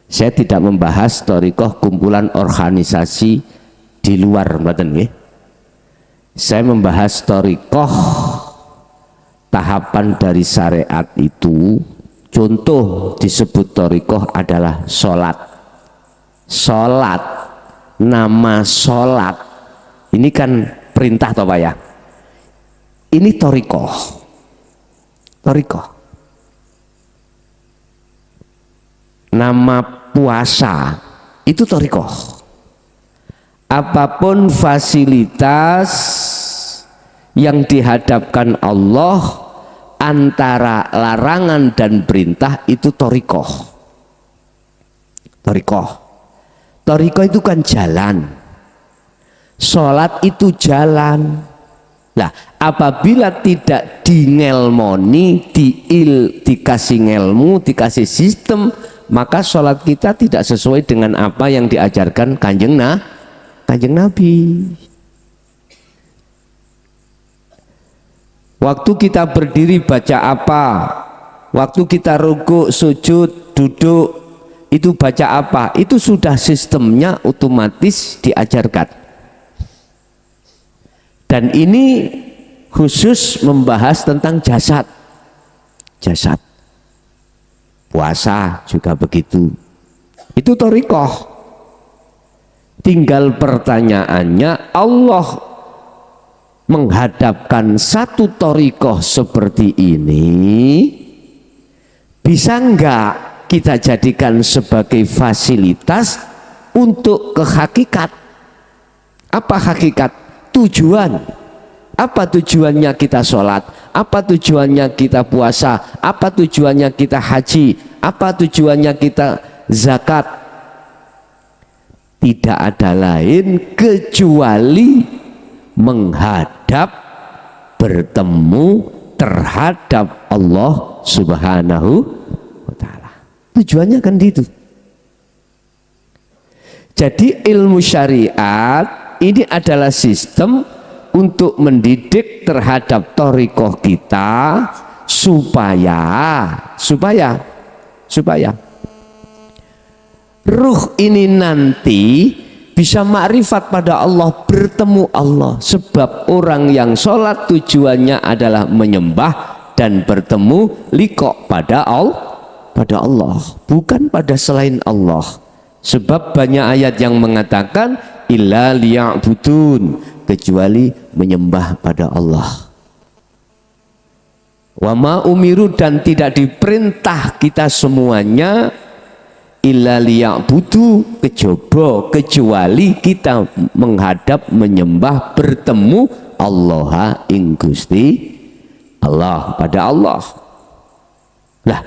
Saya tidak membahas thariqah kumpulan organisasi di luar, mboten nggih. Saya membahas thariqah tahapan dari syariat itu. Contoh disebut thariqah adalah sholat. Sholat, nama sholat ini kan perintah toh Pak ya. Ini thariqah. Thariqah. Nama puasa itu thariqah. Apapun fasilitas yang dihadapkan Allah antara larangan dan perintah itu thariqah. Thariqah. Thariqah itu kan jalan. Sholat itu jalan. Nah, apabila tidak dingelmoni, dikasih ngelmu, dikasih sistem, maka sholat kita tidak sesuai dengan apa yang diajarkan Kanjeng Nabi. Waktu kita berdiri baca apa? Waktu kita rukuk, sujud, duduk, itu baca apa? Itu sudah sistemnya otomatis diajarkan. Dan ini khusus membahas tentang jasad. Jasad. Puasa juga begitu. Itu thariqah. Tinggal pertanyaannya, Allah menghadapkan satu thariqah seperti ini, bisa enggak kita jadikan sebagai fasilitas untuk ke hakikat? Apa hakikat? Tujuan. Apa tujuannya kita sholat? Apa tujuannya kita puasa? Apa tujuannya kita haji? Apa tujuannya kita zakat? Tidak ada lain kecuali menghadap, bertemu terhadap Allah Subhanahu wa Ta'ala. Tujuannya kan gitu. Jadi ilmu syariat ini adalah sistem untuk mendidik terhadap thariqah kita supaya ruh ini nanti bisa makrifat pada Allah, bertemu Allah. Sebab orang yang sholat tujuannya adalah menyembah dan bertemu liqa pada Allah, bukan pada selain Allah. Sebab banyak ayat yang mengatakan illa liya'budun, kecuali menyembah pada Allah. Wa ma umiru, dan tidak diperintah kita semuanya illa liya'budu, kecuali kita menghadap, menyembah, bertemu Allah ing Gusti Allah, pada Allah. Nah,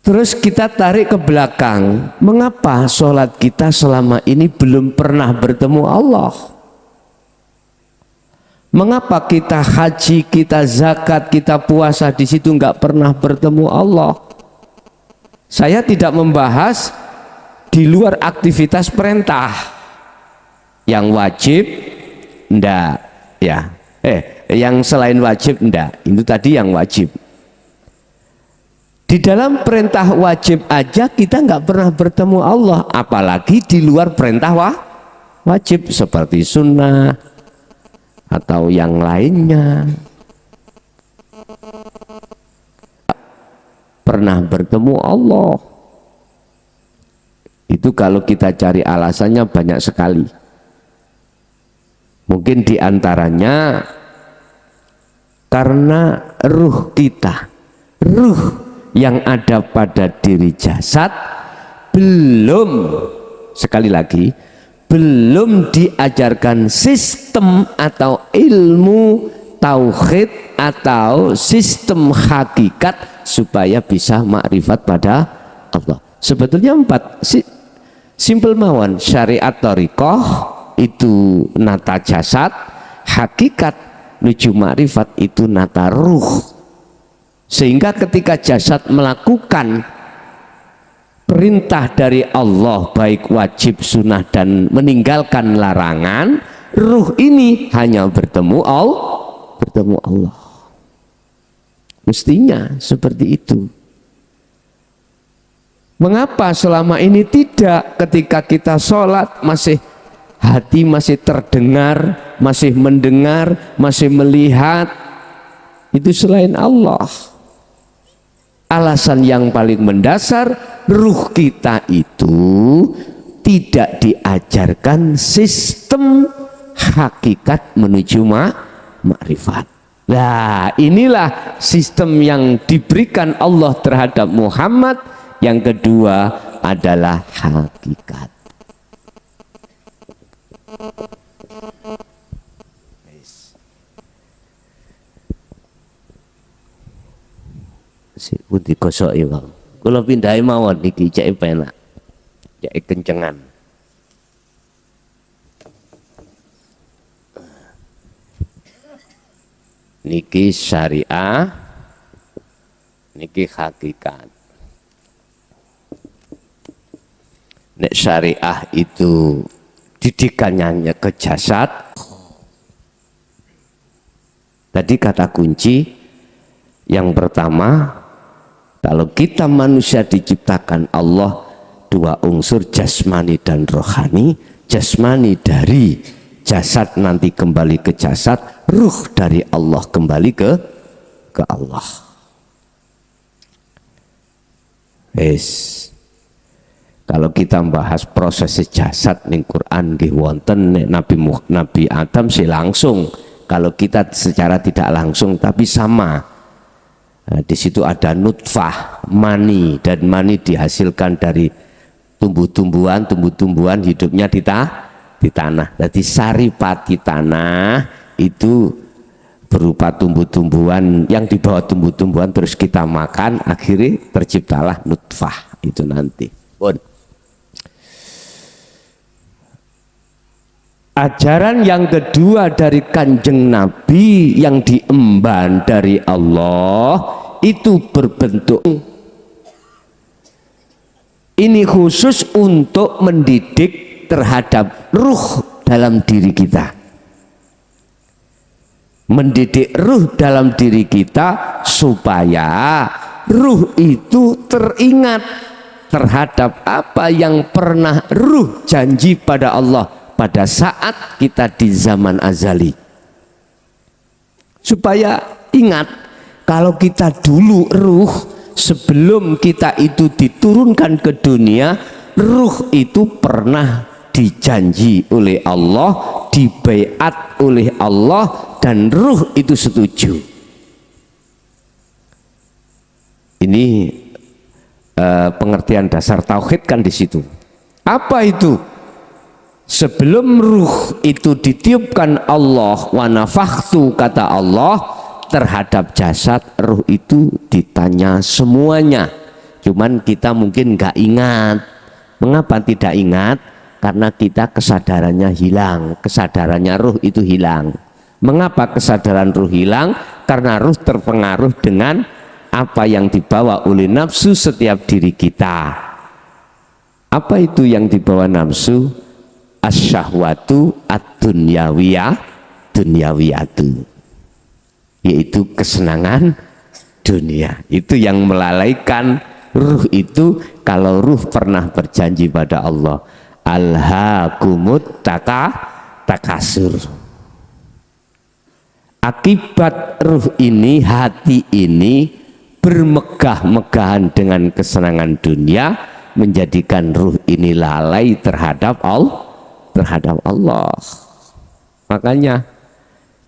terus kita tarik ke belakang, mengapa sholat kita selama ini belum pernah bertemu Allah? Mengapa kita haji, kita zakat, kita puasa di situ nggak pernah bertemu Allah? Saya tidak membahas di luar aktivitas perintah yang wajib, ndak ya. Yang selain wajib ndak. Itu tadi yang wajib. Di dalam perintah wajib aja kita nggak pernah bertemu Allah, apalagi di luar perintah wajib seperti sunnah atau yang lainnya. Pernah bertemu Allah. Itu kalau kita cari alasannya banyak sekali. Mungkin diantaranya karena ruh kita, ruh yang ada pada diri jasad belum, sekali lagi, belum diajarkan sistem atau ilmu tauhid atau sistem hakikat supaya bisa makrifat pada Allah. Sebetulnya 4 simple mawon. Syariat thariqah itu nata jasad, hakikat menuju makrifat itu nata ruh. Sehingga ketika jasad melakukan perintah dari Allah baik wajib, sunnah dan meninggalkan larangan, ruh ini hanya bertemu Allah. Mestinya seperti itu. Mengapa selama ini tidak? Ketika kita sholat masih hati masih terdengar, masih mendengar, masih melihat, itu selain Allah. Alasan yang paling mendasar, ruh kita itu tidak diajarkan sistem hakikat menuju makrifat. Nah, inilah sistem yang diberikan Allah terhadap Muhammad. Yang kedua adalah hakikat. Si putih kosok ya bang. Kalau pindahin mawon niki cek penak, cek kencengan. Niki syariah, niki hakikat. Nek syariah itu didikannya ke jasad. Tadi kata kunci yang pertama, kalau kita manusia diciptakan Allah dua unsur jasmani dan rohani. Jasmani dari jasad nanti kembali ke jasad, ruh dari Allah kembali ke Allah. Kalau kita membahas proses jasad ning Quran nggih wonten Nabi Adam sih langsung. Kalau kita secara tidak langsung tapi sama. Nah, di situ ada nutfah, mani, dan mani dihasilkan dari tumbuh-tumbuhan hidupnya di tanah. Jadi saripati tanah itu berupa tumbuh-tumbuhan yang dibawa tumbuh-tumbuhan terus kita makan, akhirnya terciptalah nutfah itu nanti. Ajaran yang kedua dari Kanjeng Nabi yang diemban dari Allah itu berbentuk ini khusus untuk mendidik terhadap ruh dalam diri kita. Mendidik ruh dalam diri kita supaya ruh itu teringat terhadap apa yang pernah ruh janji pada Allah pada saat kita di zaman azali, supaya ingat kalau kita dulu ruh sebelum kita itu diturunkan ke dunia, ruh itu pernah dijanji oleh Allah, dibaiat oleh Allah, dan ruh itu setuju. Ini pengertian dasar tauhid kan di situ. Apa itu? Sebelum ruh itu ditiupkan Allah, wa nafakhtu kata Allah terhadap jasad, ruh itu ditanya semuanya. Cuman kita mungkin nggak ingat. Mengapa tidak ingat? Karena kita kesadarannya hilang, kesadarannya ruh itu hilang. Mengapa kesadaran ruh hilang? Karena ruh terpengaruh dengan apa yang dibawa oleh nafsu setiap diri kita. Apa itu yang dibawa nafsu? Asyahwatu ad-dunyawiyah, dunyawiyatu, yaitu kesenangan dunia. Itu yang melalaikan ruh itu. Kalau ruh pernah berjanji pada Allah, alhaakumut takasur. Akibat ruh ini, hati ini bermegah-megahan dengan kesenangan dunia, menjadikan ruh ini lalai terhadap Allah. Makanya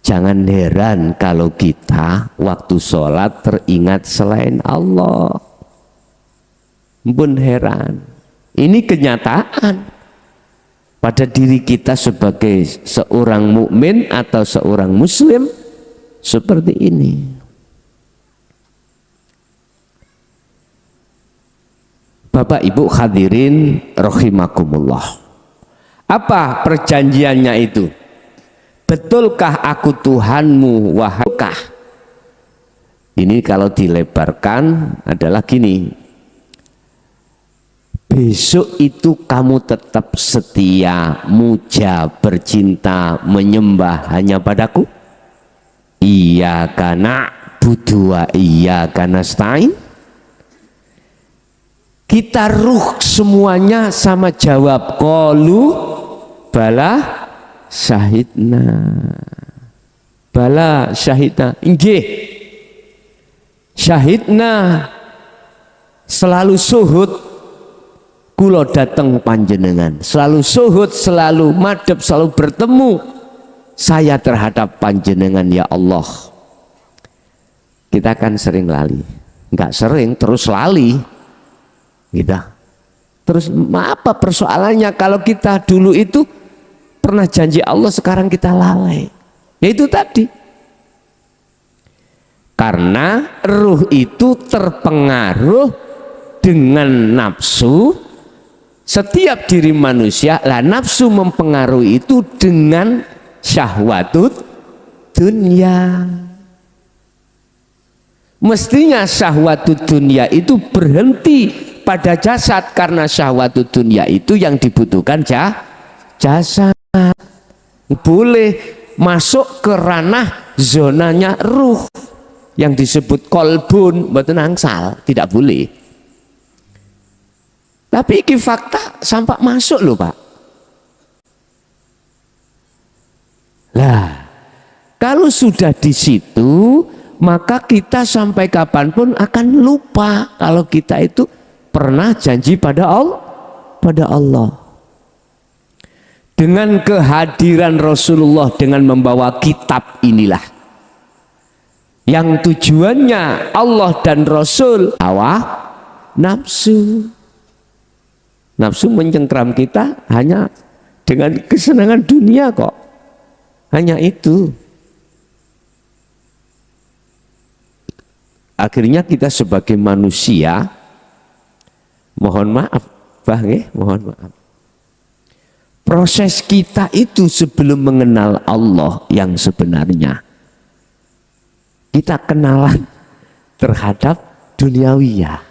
jangan heran kalau kita waktu sholat teringat selain Allah. Pun heran. Ini kenyataan pada diri kita sebagai seorang mukmin atau seorang muslim seperti ini. Bapak Ibu hadirin rahimakumullah. Apa perjanjiannya itu? Betulkah aku Tuhanmu, wahaykah? Ini kalau dilebarkan adalah gini. Besok itu kamu tetap setia, muja, bercinta, menyembah hanya padaku? Iyyaka na'budu wa iyyaka nasta'in. Kita ruh semuanya sama jawab qalu bala syahidna. Bala syahidna. Nggih. Syahidna selalu suhud kula dateng panjenengan. Selalu suhud, selalu madhep, selalu bertemu saya terhadap panjenengan ya Allah. Kita kan sering lali. Enggak sering, terus lali. Gitu. Terus apa persoalannya kalau kita dulu itu pernah janji Allah, sekarang kita lalai? Ya itu tadi, karena ruh itu terpengaruh dengan nafsu. Setiap diri manusia lah, nafsu mempengaruhi itu dengan syahwatut dunia. Mestinya syahwatut dunia itu berhenti pada jasad, karena syahwatut dunia itu yang dibutuhkan jasad. Boleh masuk ke ranah zonanya ruh yang disebut kolbun, mboten angsal, tidak boleh. Tapi ini fakta sampai masuk loh Pak. Lah, kalau sudah di situ, maka kita sampai kapanpun akan lupa kalau kita itu pernah janji pada Allah. Dengan kehadiran Rasulullah dengan membawa kitab inilah, yang tujuannya Allah dan Rasul hawa nafsu. Nafsu mencengkram kita hanya dengan kesenangan dunia kok. Hanya itu. Akhirnya kita sebagai manusia, mohon maaf, mohon maaf. Proses kita itu sebelum mengenal Allah yang sebenarnya, kita kenalan terhadap duniawiyah.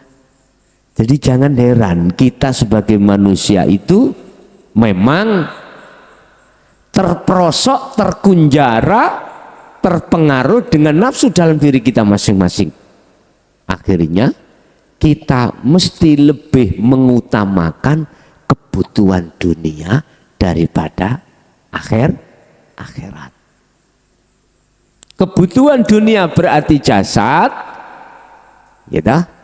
Jadi jangan heran, kita sebagai manusia itu memang terperosok, terkunjara, terpengaruh dengan nafsu dalam diri kita masing-masing. Akhirnya kita mesti lebih mengutamakan kebutuhan dunia daripada akhirat. Kebutuhan dunia berarti jasad, gitu.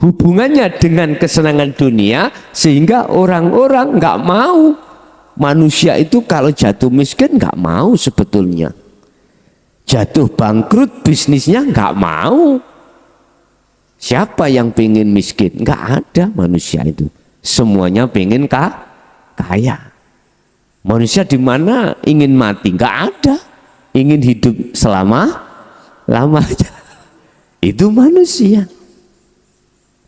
Hubungannya dengan kesenangan dunia, sehingga orang-orang nggak mau. Manusia itu kalau jatuh miskin nggak mau sebetulnya. Jatuh bangkrut bisnisnya nggak mau. Siapa yang pengen miskin? Nggak ada manusia itu. Semuanya pengen kaya. Manusia di mana ingin mati? Nggak ada. Ingin hidup selama-lamanya. Itu manusia.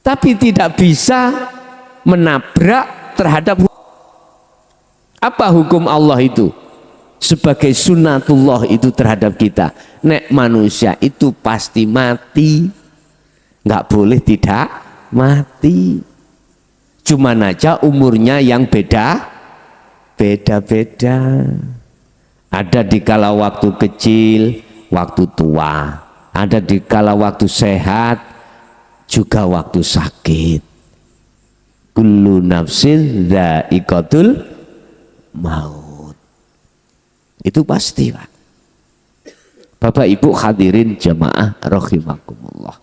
Tapi tidak bisa menabrak terhadap apa hukum Allah itu sebagai sunatullah itu terhadap kita. Nek manusia itu pasti mati, nggak boleh tidak mati. Cuman aja umurnya yang beda-beda. Ada di kala waktu kecil, waktu tua. Ada di kala waktu sehat, juga waktu sakit. Kullu nafsin dha'iqatul maut. Itu pasti Pak. Bapak Ibu hadirin jamaah rahimakumullah.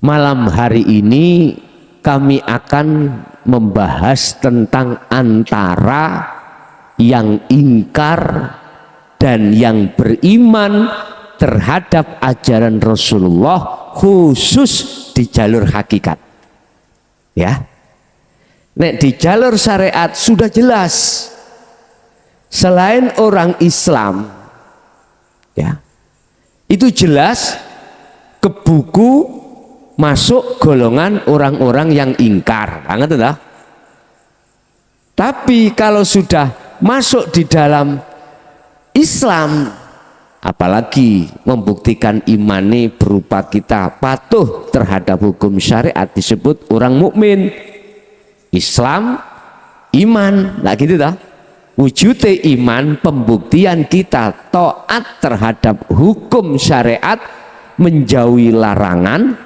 Malam hari ini kami akan membahas tentang antara yang ingkar dan yang beriman terhadap ajaran Rasulullah, khusus di jalur hakikat. Ya. Nek di jalur syariat sudah jelas. Selain orang Islam, ya, itu jelas ke buku masuk golongan orang-orang yang ingkar. Banget dah. Tapi kalau sudah masuk di dalam Islam, apalagi membuktikan imani berupa kita patuh terhadap hukum syariat, disebut orang mukmin. Islam, iman, nah gitu dah. Wujudnya iman, pembuktian kita taat terhadap hukum syariat, menjauhi larangan,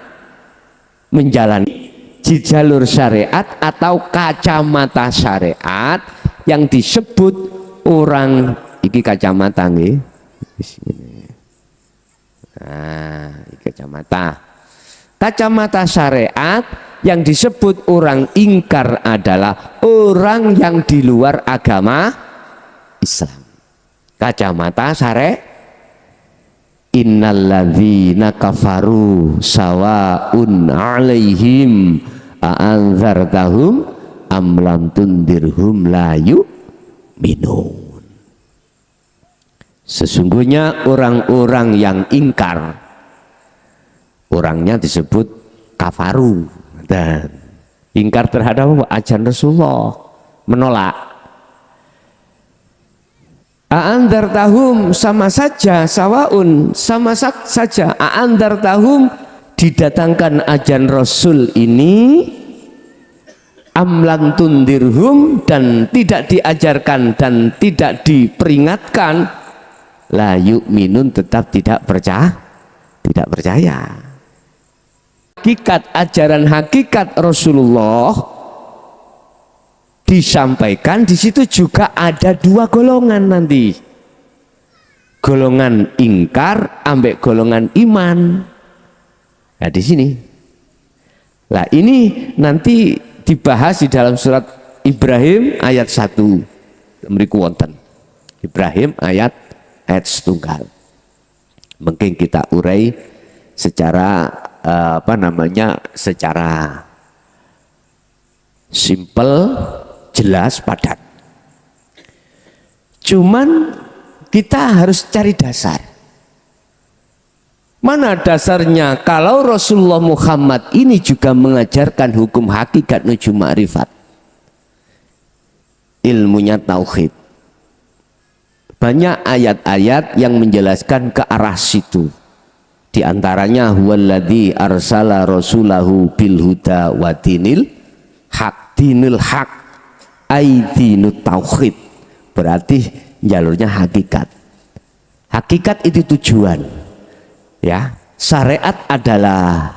menjalani di jalur syariat atau kacamata syariat yang disebut orang iki kacamata nggih. Nah, kacamata syariat yang disebut orang ingkar adalah orang yang di luar agama Islam. Kacamata syariat, innalladzina kafaru sawaun alaihim a'anzartahum am lam tundirhum la yu'minun. Sesungguhnya orang-orang yang ingkar, orangnya disebut kafaru, dan ingkar terhadap ajaran Rasulullah, menolak. A'andartahum sama saja, sawaun sama saja. A'andartahum didatangkan ajaran Rasul ini, amlan tundirhum dan tidak diajarkan dan tidak diperingatkan, la yu'minun tetap tidak percaya. Hakikat ajaran hakikat Rasulullah disampaikan di situ juga ada dua golongan nanti, golongan ingkar ambek golongan iman. Nah di sini, lah ini nanti dibahas di dalam surat Ibrahim ayat 1 mriku wonten. Ibrahim ayat setunggal. Mungkin kita urai secara secara simple, jelas, padat. Cuman kita harus cari dasar. Mana dasarnya kalau Rasulullah Muhammad ini juga mengajarkan hukum hakikat menuju ma'rifat, ilmunya tauhid. Banyak ayat-ayat yang menjelaskan ke arah situ. Di antaranya huwallazi arsala rasulahu bil huda wa dinil haq aidinut tauhid. Berarti jalurnya hakikat. Hakikat itu tujuan. Ya, syariat adalah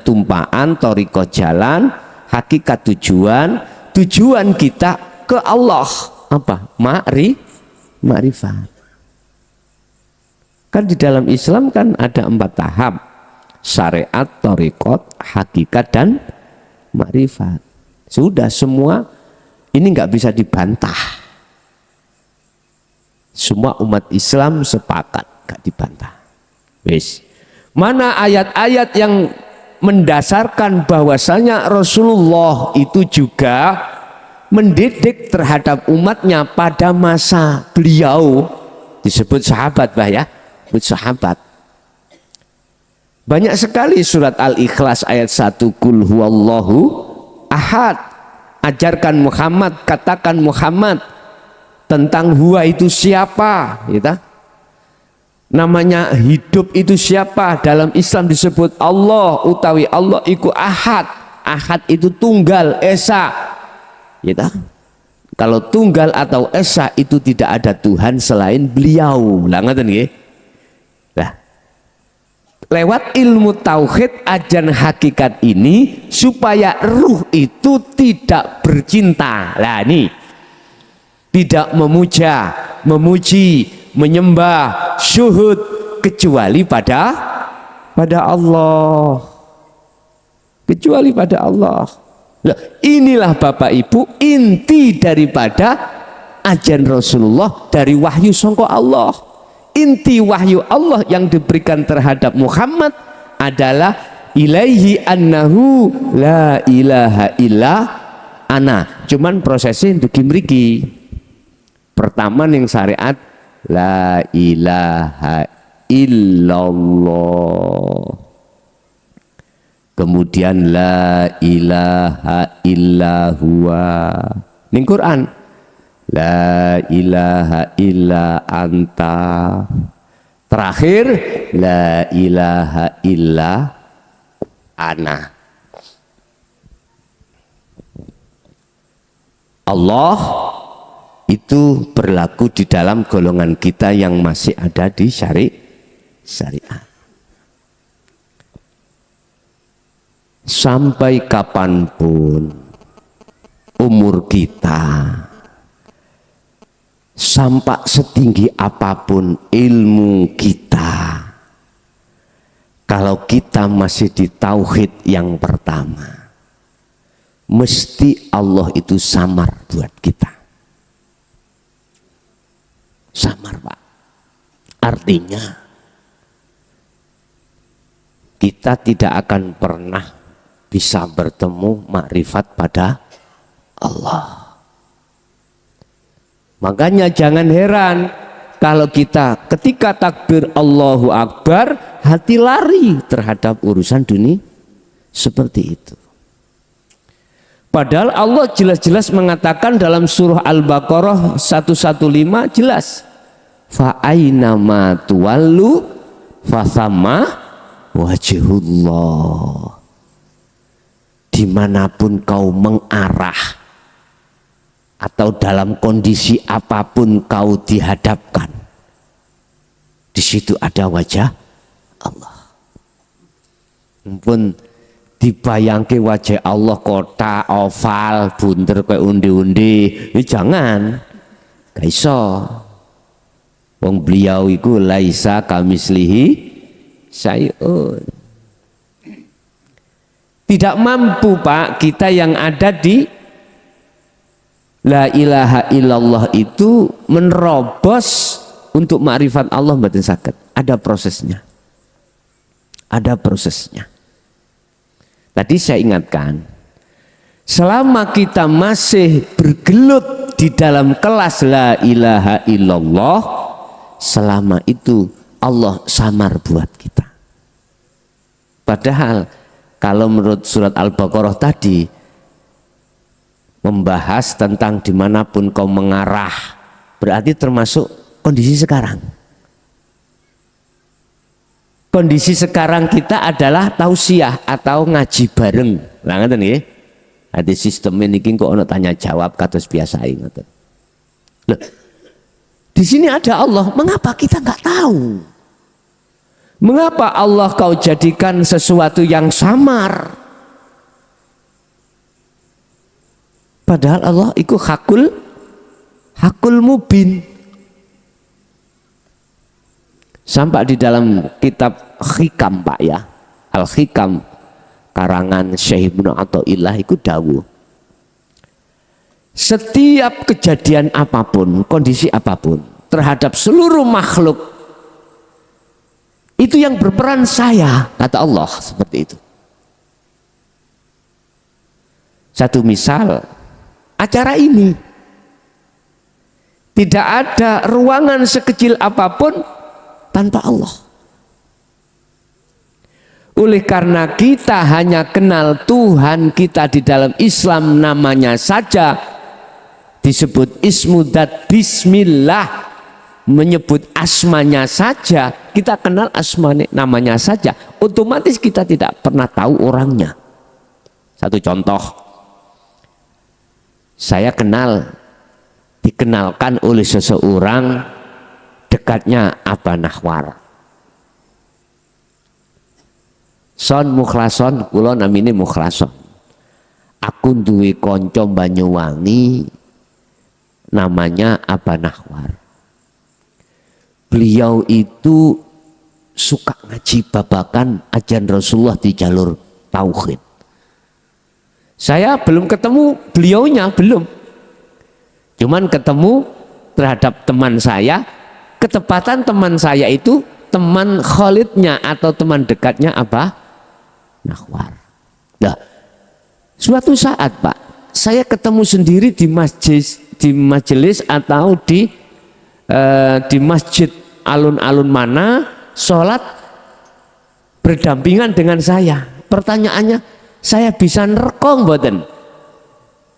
tumpaan, thariqah jalan, hakikat tujuan kita ke Allah. Apa? Ma'rifat. Kan di dalam Islam kan ada 4 tahap: syariat, thariqat, hakikat, dan ma'rifat. Sudah semua ini nggak bisa dibantah. Semua umat Islam sepakat, nggak dibantah. Wis. Mana ayat-ayat yang mendasarkan bahwasanya Rasulullah itu juga mendidik terhadap umatnya pada masa beliau, disebut sahabat sahabat. Banyak sekali surat Al-Ikhlas ayat 1, Qul huwallahu ahad. Ajarkan Muhammad, katakan Muhammad tentang huwa itu siapa, gitu. Namanya hidup itu siapa? Dalam Islam disebut Allah, utawi Allah iku ahad. Ahad itu tunggal, esa, gitu. Kalau tunggal atau esa itu tidak ada Tuhan selain beliau. Lah ngoten nggih. Lah lewat ilmu tauhid ajaran hakikat ini supaya ruh itu tidak bercinta. Lah nih, tidak memuja, memuji, menyembah, syuhud kecuali pada Allah. Kecuali pada Allah. Nah, inilah Bapak Ibu inti daripada ajaran Rasulullah dari wahyu sangka Allah. Inti wahyu Allah yang diberikan terhadap Muhammad adalah ilaihi annahu la ilaha illa ana. Cuman prosesnya untuk mriki. Pertama yang syariat la ilaha illallah. Kemudian la ilaha illa huwa. Ning Quran la ilaha illa anta. Terakhir la ilaha illa ana. Allah itu berlaku di dalam golongan kita yang masih ada di syariat. sampai kapanpun umur kita, sampai setinggi apapun ilmu kita, kalau kita masih di tauhid yang pertama, mesti Allah itu samar buat kita. Samar, Pak. Artinya kita tidak akan pernah bisa bertemu makrifat pada Allah. Makanya jangan heran kalau kita ketika takbir Allahu Akbar hati lari terhadap urusan dunia seperti itu. Padahal Allah jelas-jelas mengatakan dalam surah Al-Baqarah 115 jelas, fa aina ma tuwallu fathamma wajhullah. Dimanapun kau mengarah atau dalam kondisi apapun kau dihadapkan, di situ ada wajah Allah. Ampun dibayangke wajah Allah kota oval bunder kayak undi-undi, jangan, gak iso. Wong beliau iku laisa kamislihi syai'un. Tidak mampu, Pak, kita yang ada di la ilaha illallah itu menerobos untuk makrifat Allah mboten saged. Ada prosesnya. Ada prosesnya. Tadi saya ingatkan, selama kita masih bergelut di dalam kelas la ilaha illallah, selama itu Allah samar buat kita. Padahal kalau menurut surat Al-Baqarah tadi membahas tentang dimanapun kau mengarah, berarti termasuk kondisi sekarang. Kondisi sekarang kita adalah tausiah atau ngaji bareng. Lah ngoten nggih. Ada sistem ini kok ono tanya jawab kados biasa ngoten. Loh, di sini ada Allah, mengapa kita nggak tahu? Mengapa Allah kau jadikan sesuatu yang samar? Padahal Allah itu hakul mubin. Sampai di dalam kitab Hikam, Pak ya, Al-Hikam karangan Syekh Ibnu Athaillah itu dawuh, setiap kejadian apapun, kondisi apapun terhadap seluruh makhluk itu yang berperan saya, kata Allah seperti itu. Satu misal, acara ini tidak ada ruangan sekecil apapun tanpa Allah. Oleh karena kita hanya kenal Tuhan kita di dalam Islam namanya saja disebut ismudat bismillah, menyebut asmanya saja, kita kenal asmanya namanya saja, otomatis kita tidak pernah tahu orangnya. Satu contoh, saya dikenalkan oleh seseorang dekatnya Aba Nahwar. Son mukhlason, kula namine mukhlason. Aku duwe kanca Banyuwangi namanya Aba Nahwar. Beliau itu suka ngaji babakan ajaran Rasulullah di jalur tauhid. Saya belum ketemu beliaunya, belum. Cuman ketemu terhadap teman saya, ketepatan teman saya itu teman Khalidnya atau teman dekatnya Aba Nahwar. Nah, suatu saat, Pak, saya ketemu sendiri di majelis atau di masjid alun-alun mana, sholat berdampingan dengan saya. Pertanyaannya, saya bisa nerekong mboten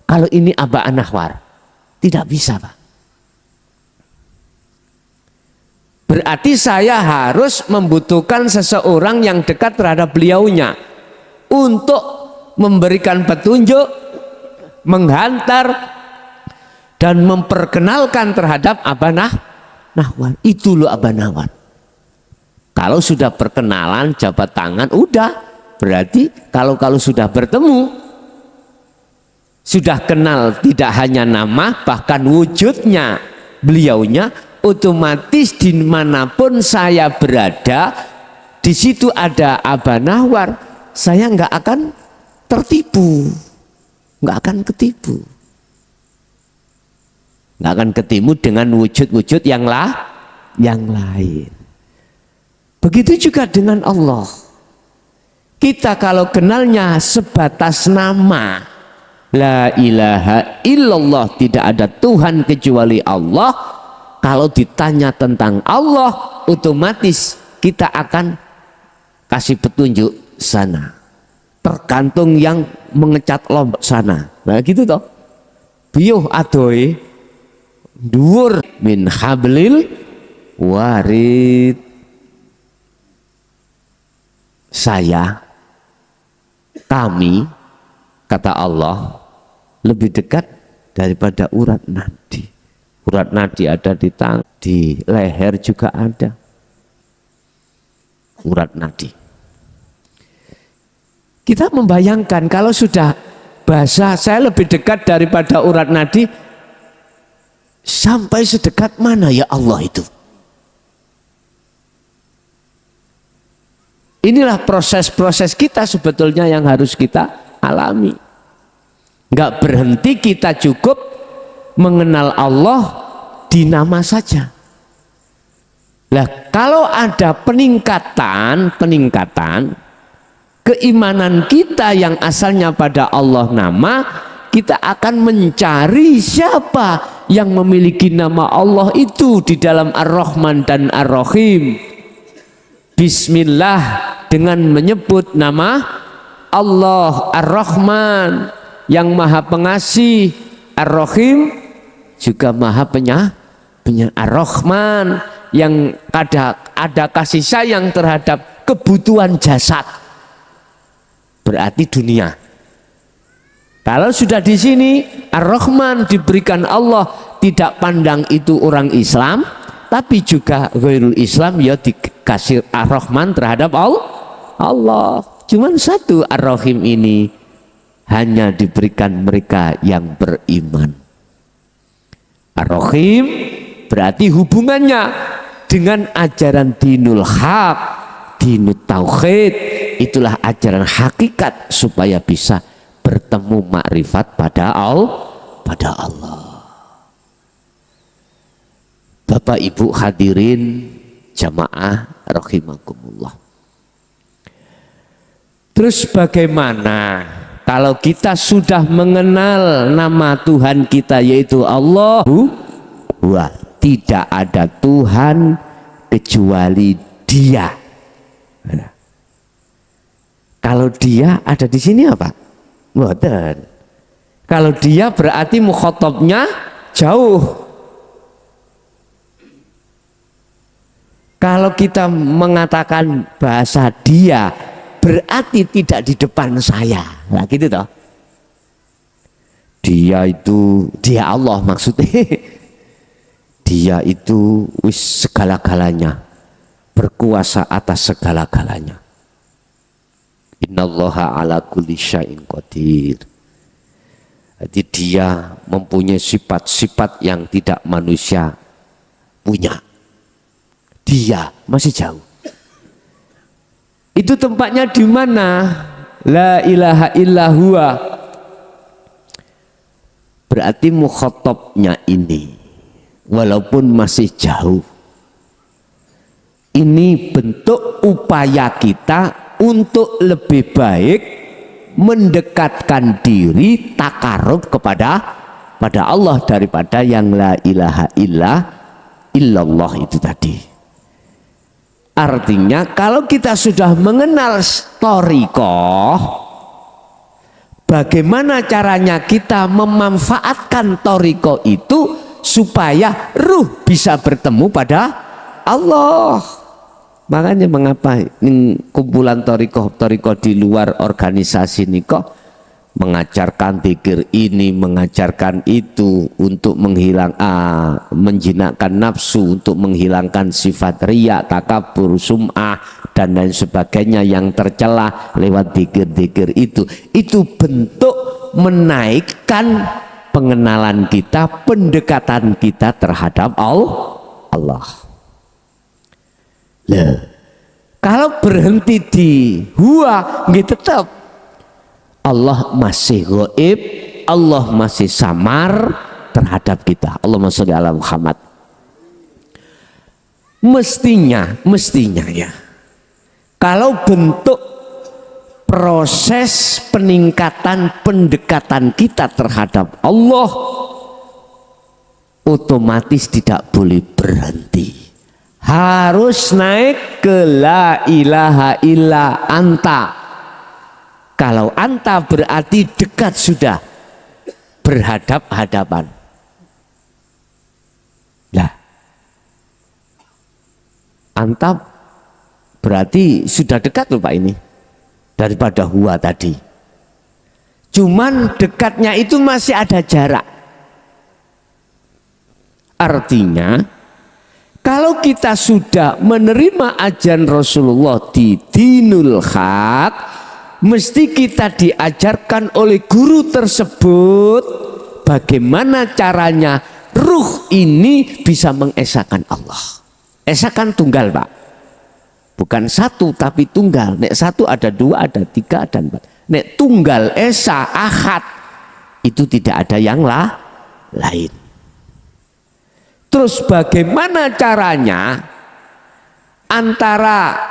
kalau ini Aba Nahwar? Tidak bisa, Pak. Berarti saya harus membutuhkan seseorang yang dekat terhadap beliaunya untuk memberikan petunjuk, menghantar dan memperkenalkan terhadap Aba Nahwar. Itu loh Aba Nahwar. Kalau sudah perkenalan, jabat tangan, udah Berarti kalau sudah bertemu, sudah kenal tidak hanya nama, bahkan wujudnya beliaunya, otomatis dimanapun saya berada, di situ ada Aba Nahwar, saya nggak akan tertipu, nggak akan ketipu, nggak akan ketemu dengan wujud-wujud yang lain. Begitu juga dengan Allah. Kita kalau kenalnya sebatas nama, la ilaha illallah, tidak ada Tuhan kecuali Allah. Kalau ditanya tentang Allah, otomatis kita akan kasih petunjuk sana, tergantung yang mengecat lombok sana. Nah gitu toh, biyuh adoy dhuwur min hablil warid. Saya, kami, kata Allah, lebih dekat daripada urat nadi. Urat nadi ada di tangan, di leher juga ada urat nadi. Kita membayangkan kalau sudah bahasa saya lebih dekat daripada urat nadi, sampai sedekat mana ya Allah itu? Inilah proses-proses kita sebetulnya yang harus kita alami. Nggak berhenti kita cukup mengenal Allah di nama saja. Nah, kalau ada peningkatan keimanan kita yang asalnya pada Allah nama, kita akan mencari siapa yang memiliki nama Allah itu di dalam Ar-Rahman dan Ar-Rahim. Bismillah, dengan menyebut nama Allah Ar-Rahman yang maha pengasih, Ar-Rahim juga maha Ar-Rahman yang ada kasih sayang terhadap kebutuhan jasad, berarti dunia. Kalau sudah di sini Ar-Rahman diberikan Allah, tidak pandang itu orang Islam, tapi juga ghairul Islam ya dikasih Ar-Rahman terhadap Allah. Cuman satu Ar-Rahim ini hanya diberikan mereka yang beriman. Ar-Rahim berarti hubungannya dengan ajaran dinul haq, dinut tauhid, itulah ajaran hakikat supaya bisa bertemu makrifat pada Allah. Bapak Ibu hadirin jamaah rahimakumullah. Terus bagaimana kalau kita sudah mengenal nama Tuhan kita yaitu Allah? Wah, tidak ada Tuhan kecuali Dia. Kalau Dia ada di sini apa? Mboten. Kalau Dia berarti mukhatabnya jauh. Kalau kita mengatakan bahasa Dia, berarti tidak di depan saya. Nah gitu toh. Dia itu, Dia Allah maksudnya. Dia itu wis segala-galanya, berkuasa atas segala-galanya. Innallaha ala kulli syai'in qadir. Jadi Dia mempunyai sifat-sifat yang tidak manusia punya. Dia masih jauh. Itu tempatnya di mana? La ilaha illa huwa. Berarti mukhatabnya ini walaupun masih jauh. Ini bentuk upaya kita untuk lebih baik mendekatkan diri takarub kepada Allah daripada yang la ilaha illallah itu tadi. Artinya kalau kita sudah mengenal thariqah, bagaimana caranya kita memanfaatkan thariqah itu supaya ruh bisa bertemu pada Allah. Makanya mengapa kumpulan thariqah di luar organisasi niko mengajarkan zikir ini, mengajarkan itu untuk menjinakkan nafsu, untuk menghilangkan sifat riya, takabur, sum'ah dan lain sebagainya yang tercela lewat zikir-zikir itu bentuk menaikkan pengenalan kita, pendekatan kita terhadap Allah. Loh, kalau berhenti di huwa nggih tetap Allah masih gaib, Allah masih samar terhadap kita. Allahumma sholli ala Muhammad. Mestinya ya, kalau bentuk proses peningkatan pendekatan kita terhadap Allah otomatis tidak boleh berhenti, harus naik ke la ilaha illa anta. Kalau anta berarti dekat sudah, berhadap-hadapan. Nah, anta berarti sudah dekat loh Pak ini daripada huwa tadi. Cuman dekatnya itu masih ada jarak. Artinya kalau kita sudah menerima ajaran Rasulullah di dinul haq, mesti kita diajarkan oleh guru tersebut bagaimana caranya ruh ini bisa mengesahkan Allah. Esakan tunggal Pak, bukan satu tapi tunggal. Nek satu ada dua, ada tiga, ada empat. Nek tunggal esa ahad itu tidak ada yang lain. Terus bagaimana caranya antara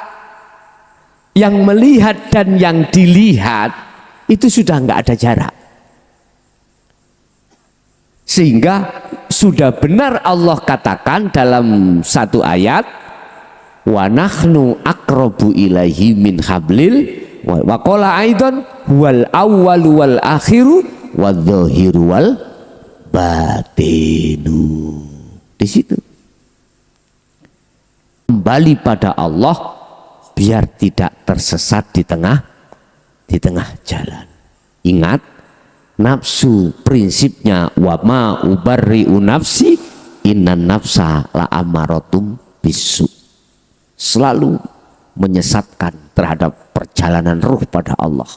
yang melihat dan yang dilihat itu sudah nggak ada jarak, sehingga sudah benar Allah katakan dalam satu ayat, wa nahnu aqrabu ilaihi min hablil wa qala aidan wal awwalu wal akhiru wadh-dhahiru wal batinu. Di situ kembali pada Allah biar tidak tersesat di tengah jalan. Ingat, nafsu prinsipnya wa ma ubarri'u nafsi innan nafsa la amaratum bisu. Selalu menyesatkan terhadap perjalanan ruh pada Allah.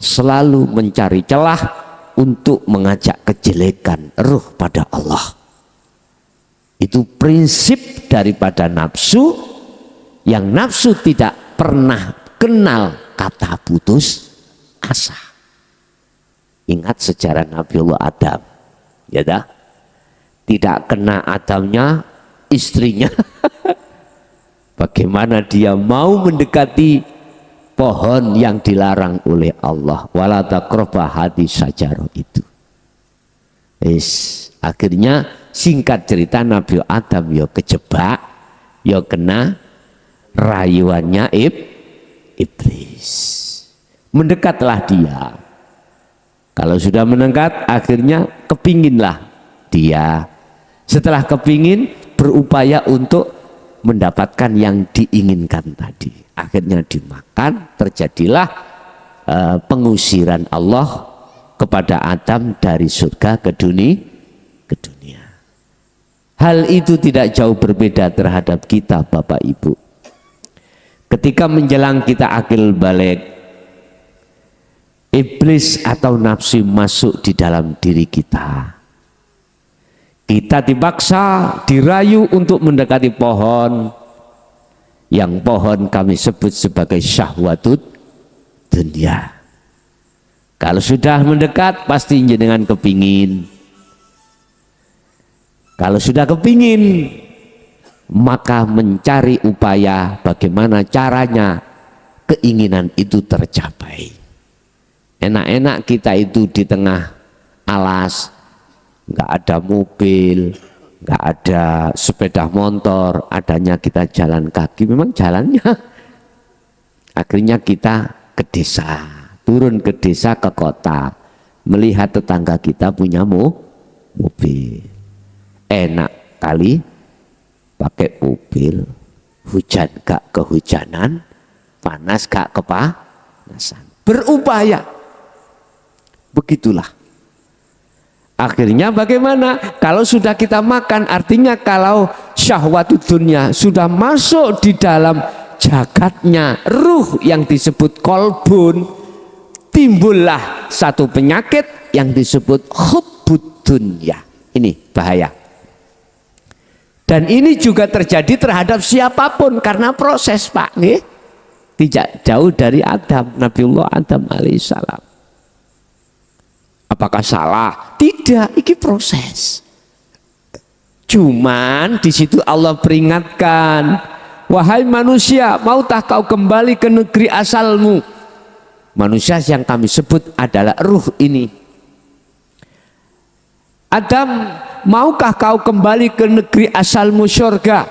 Selalu mencari celah untuk mengajak kejelekan ruh pada Allah. Itu prinsip daripada nafsu, yang nafsu tidak pernah kenal kata putus asa. Ingat sejarah Nabiullah Adam, ya dah? Tidak kena Adamnya istrinya. Bagaimana dia mau mendekati pohon yang dilarang oleh Allah, wala taqrabah hadhihi syajarah itu. Akhirnya singkat cerita Nabi Adam yo kejebak, yo kena rayuannya iblis. Mendekatlah dia. Kalau sudah mendekat akhirnya kepinginlah dia. Setelah kepingin berupaya untuk mendapatkan yang diinginkan tadi. Akhirnya dimakan, terjadilah pengusiran Allah kepada Adam dari surga ke dunia. Hal itu tidak jauh berbeda terhadap kita Bapak Ibu. Ketika menjelang kita akil balik, iblis atau nafsu masuk di dalam diri kita. Kita dipaksa, dirayu untuk mendekati pohon, yang pohon kami sebut sebagai syahwatut dunia. Kalau sudah mendekat pasti jenengan kepingin. Kalau sudah kepingin, maka mencari upaya bagaimana caranya keinginan itu tercapai. Enak-enak kita itu di tengah alas, nggak ada mobil, nggak ada sepeda motor, adanya kita jalan kaki. Memang jalannya akhirnya kita ke desa, turun ke desa, ke kota, melihat tetangga kita punya mobil. Enak kali pakai mobil, hujan gak kehujanan, panas gak kepanasan. Berupaya Begitulah. Akhirnya bagaimana? Kalau sudah kita makan, artinya kalau syahwatud dunya sudah masuk di dalam jagatnya ruh yang disebut kolbun, timbullah satu penyakit yang disebut hubbud dunya. Ini bahaya. Dan ini juga terjadi terhadap siapapun karena proses, Pak. Nih, tidak jauh dari Adam, Nabiullah Adam alaihissalam. Apakah salah? Tidak, ini proses. Cuman di situ Allah peringatkan, wahai manusia, mautah kau kembali ke negeri asalmu? Manusia yang kami sebut adalah ruh ini. Adam, maukah kau kembali ke negeri asalmu surga?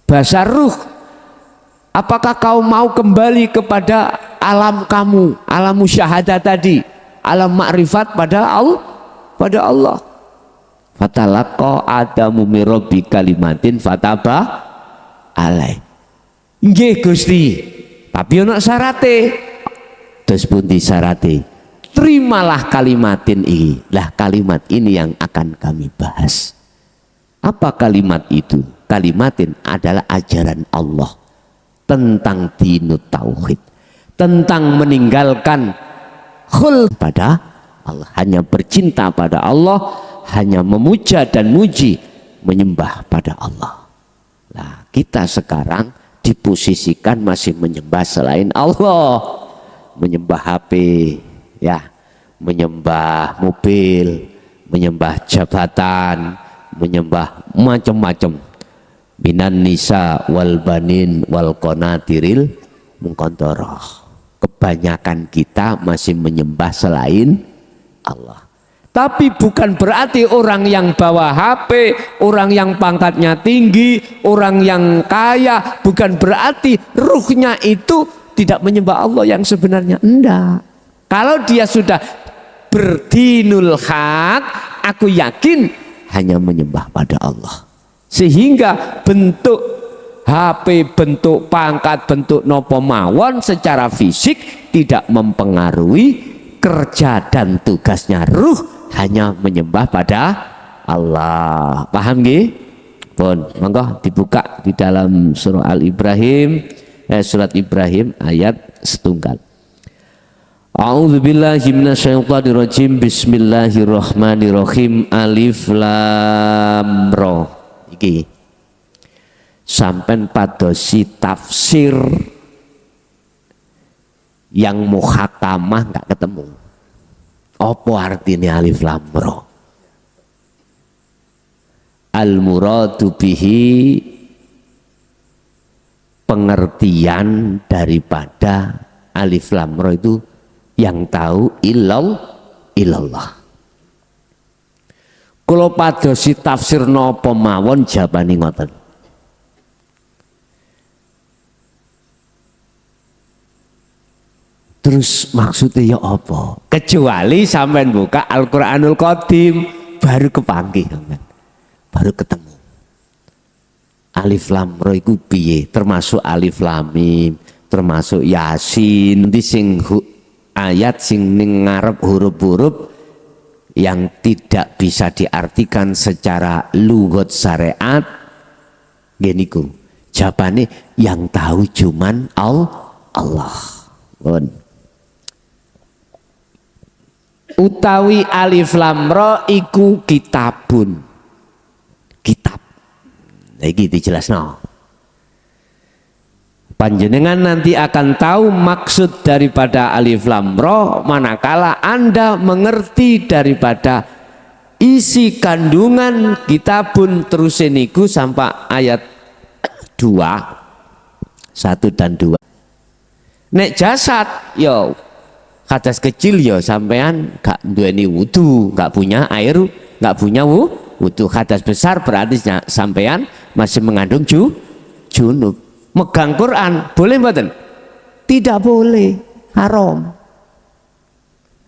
Bahasa ruh. Apakah kau mau kembali kepada alam kamu, alam musyahadah tadi? Alam makrifat pada Allah. Fatalaqa Adamu min rabbi kalimatin fataba alai. Nggih Gusti, tapi ono syarate. Terus pundi syarate? Terimalah kalimatin ini. Lah kalimat ini yang akan kami bahas. Apa kalimat itu? Kalimatin adalah ajaran Allah tentang dinut tauhid, tentang meninggalkan khul pada Allah, hanya bercinta pada Allah, hanya memuja dan muji, menyembah pada Allah. Nah, kita sekarang diposisikan masih menyembah selain Allah, menyembah HP, ya, menyembah mobil, menyembah jabatan, menyembah macam-macam. Minan nisa wal banin wal qanatiril muqantarah. Kebanyakan kita masih menyembah selain Allah. Tapi bukan berarti orang yang bawa HP, orang yang pangkatnya tinggi, orang yang kaya, bukan berarti ruhnya itu tidak menyembah Allah yang sebenarnya. Enggak. Kalau dia sudah berdinul haq, aku yakin hanya menyembah pada Allah. Sehingga bentuk HP, bentuk pangkat, bentuk nopo mawon secara fisik tidak mempengaruhi kerja dan tugasnya ruh, hanya menyembah pada Allah. Paham nggih? Pun monggo dibuka di dalam surah Al-Ibrahim, surat Ibrahim ayat 1. A'udzubillahi minasyaitonirrajim. Bismillahirrahmanirrahim. Alif lam ra. Iki sampai padosi tafsir yang muhakamah nggak ketemu. Apa artinya alif lam ra? Al muradu bihi, pengertian daripada alif lam ra itu yang tahu illallah. Kalau padosi tafsir napa mawon jawabane ngoten. Terus maksudnya ya apa? Kecuali sampean buka Al-Quranul Qadim baru kepanggih, baru ketemu. Alif lam ra iku piye? Termasuk alif lam mim, termasuk Yasin. Nanti sing ayat sing ning ngarep huruf-huruf yang tidak bisa diartikan secara lughat syariat. Geniku. Jawabane yang tahu cuman Allah. Utawi alif lam ra iku kitabun, kitab. Iki dijelasno. Panjenengan nanti akan tahu maksud daripada alif lam ra manakala Anda mengerti daripada isi kandungan kitabun terus niku sampai ayat 2, 1 dan 2. Nek jasad yo hadas kecil ya sampean gak duweni wudu, gak punya air, gak punya wudu. Hadas besar berarti sampean masih mengandung junub. Megang Quran boleh mboten? Tidak boleh, haram.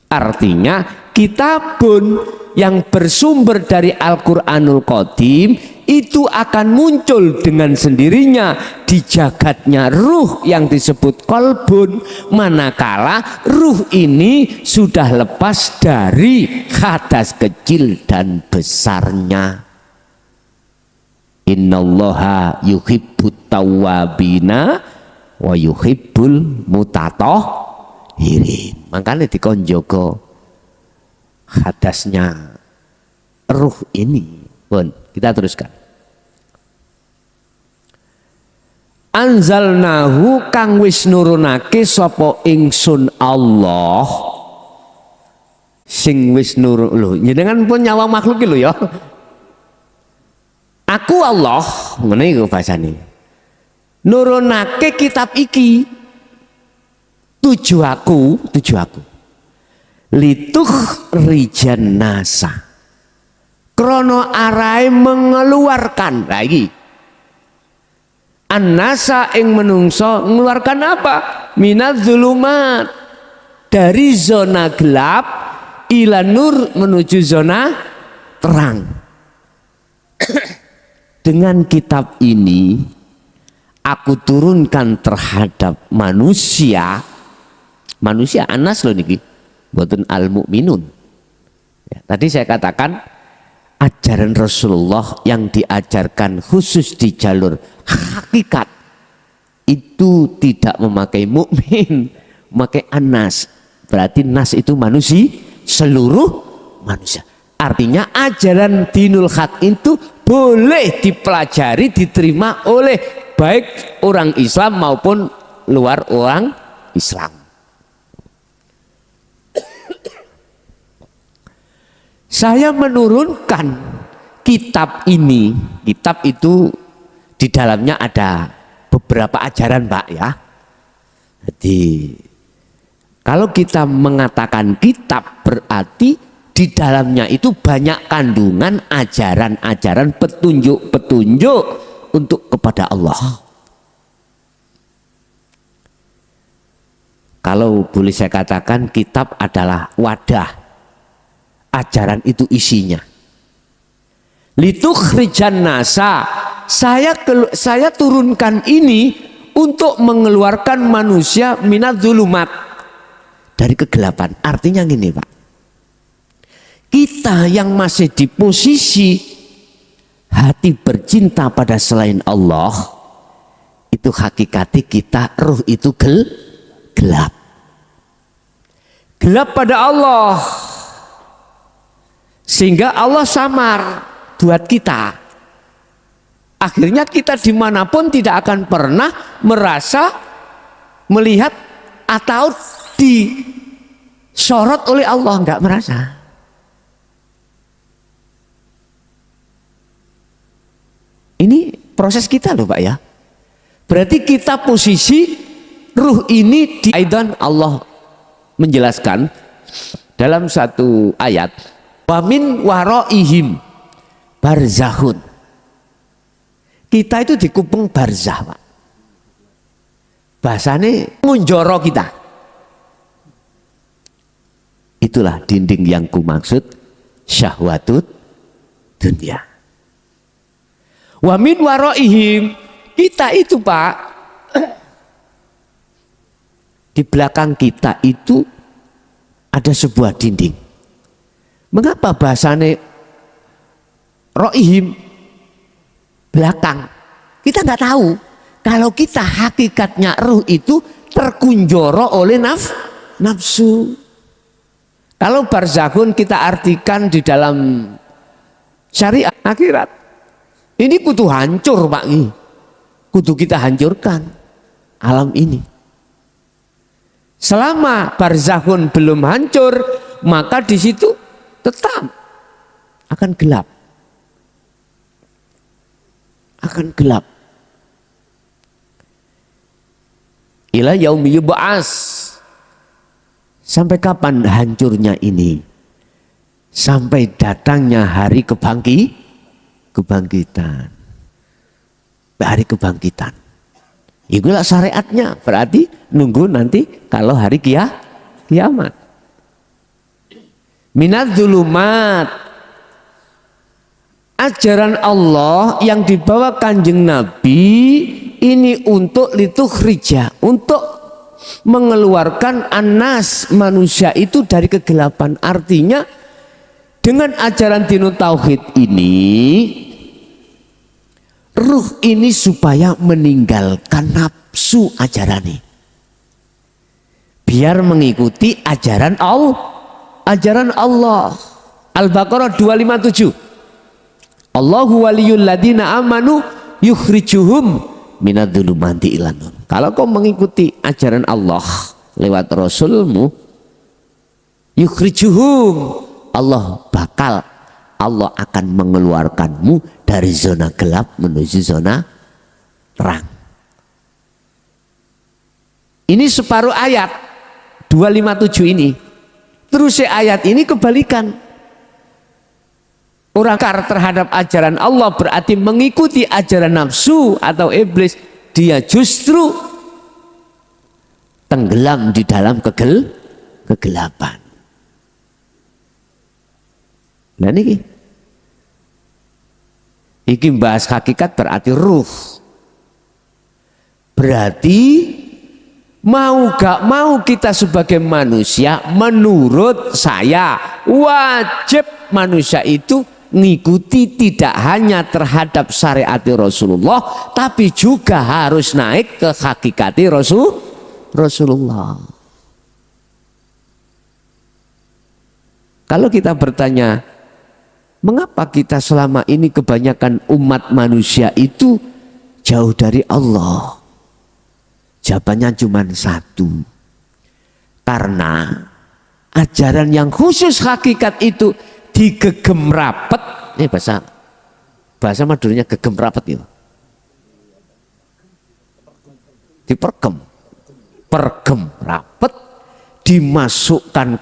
Artinya kita pun yang bersumber dari Al-Quranul Qadim itu akan muncul dengan sendirinya di jagatnya ruh yang disebut kolbun, manakala ruh ini sudah lepas dari hadas kecil dan besarnya. Innallaha yuhibbut tawwabina wa yuhibbul mutatahhirin. Makanya dikonjogo hadasnya ruh ini. Pun kita teruskan. Anzalnahu kang wis nurunake sapa ingsun Allah, sing wis nurun lho jenengan pun nyawa makhluk lho ya. Aku Allah ngene iku bahasane. Nurunake kitab iki tuju aku lituh rijan nasa krono arai mengeluarkan lagi an-nasa ing menungso mengeluarkan apa? Minadz zulumat, dari zona gelap ila nur menuju zona terang. Dengan kitab ini aku turunkan terhadap manusia anas loh niki boten al mukminun ya, tadi saya katakan ajaran Rasulullah yang diajarkan khusus di jalur hakikat itu tidak memakai mukmin, memakai anas, berarti nas itu manusia, seluruh manusia. Artinya ajaran dinul haq itu boleh dipelajari, diterima oleh baik orang Islam maupun luar orang Islam. Saya menurunkan kitab ini. Kitab itu di dalamnya ada beberapa ajaran, Pak ya. Jadi kalau kita mengatakan kitab berarti di dalamnya itu banyak kandungan ajaran-ajaran, petunjuk-petunjuk untuk kepada Allah. Kalau boleh saya katakan kitab adalah wadah, ajaran itu isinya. Litukhrijan nasa, saya turunkan ini untuk mengeluarkan manusia minadz zulumat, dari kegelapan. Artinya gini Pak, kita yang masih di posisi hati bercinta pada selain Allah, itu hakikati kita ruh itu gelap pada Allah, sehingga Allah samar buat kita. Akhirnya kita dimanapun tidak akan pernah merasa, melihat atau disorot oleh Allah, nggak merasa. Ini proses kita loh Pak ya. Berarti kita posisi ruh ini di aidan Allah menjelaskan dalam satu ayat, wa min waraihim barzahun. Kita itu dikupeng barzah Pak. Bahasanya ngunjoro kita. Itulah dinding yang kumaksud syahwatut dunia. Wa min waraihim, kita itu Pak, di belakang kita itu ada sebuah dinding. Mengapa bahasanya roihim belakang? Kita nggak tahu. Kalau kita hakikatnya ruh itu terkunjoro oleh nafsu. Kalau barzakhun kita artikan di dalam syariat akhirat, ini kudu hancur Pak, kudu kita hancurkan alam ini. Selama barzakhun belum hancur, maka di situ tetap akan gelap. Akan gelap. Ila yaumi yub'ats. Sampai kapan hancurnya ini? Sampai datangnya hari kebangkitan. Hari kebangkitan. Itulah syariatnya. Berarti nunggu nanti kalau hari kiamat. Minadz zulumat ajaran Allah yang dibawa Kanjeng Nabi ini untuk litukhrija, untuk mengeluarkan anas manusia itu dari kegelapan. Artinya dengan ajaran dinut tauhid ini, ruh ini supaya meninggalkan nafsu ajaran ini, biar mengikuti ajaran Allah. Ajaran Allah. Al-Baqarah 257. Allahu waliyul ladina amanu yukhrijuhum minadz-dzulumati ilan nur. Kalau kau mengikuti ajaran Allah lewat Rasulmu, yukhrijuhum, Allah akan mengeluarkanmu dari zona gelap menuju zona terang. Ini separuh ayat 257 ini. Terus ayat ini kebalikan. Orang kar terhadap ajaran Allah berarti mengikuti ajaran nafsu atau iblis, dia justru tenggelam di dalam kegelapan. Nah ini bahas hakikat berarti ruh. Berarti mau gak mau kita sebagai manusia, menurut saya wajib manusia itu ngikuti tidak hanya terhadap syariat Rasulullah, tapi juga harus naik ke hakikat Rasulullah. Kalau kita bertanya, mengapa kita selama ini kebanyakan umat manusia itu jauh dari Allah? Jawabannya cuma satu. Karena ajaran yang khusus hakikat itu digegem rapet, ini bahasa Maduranya gegem rapet ya. Pergem rapet, dimasukkan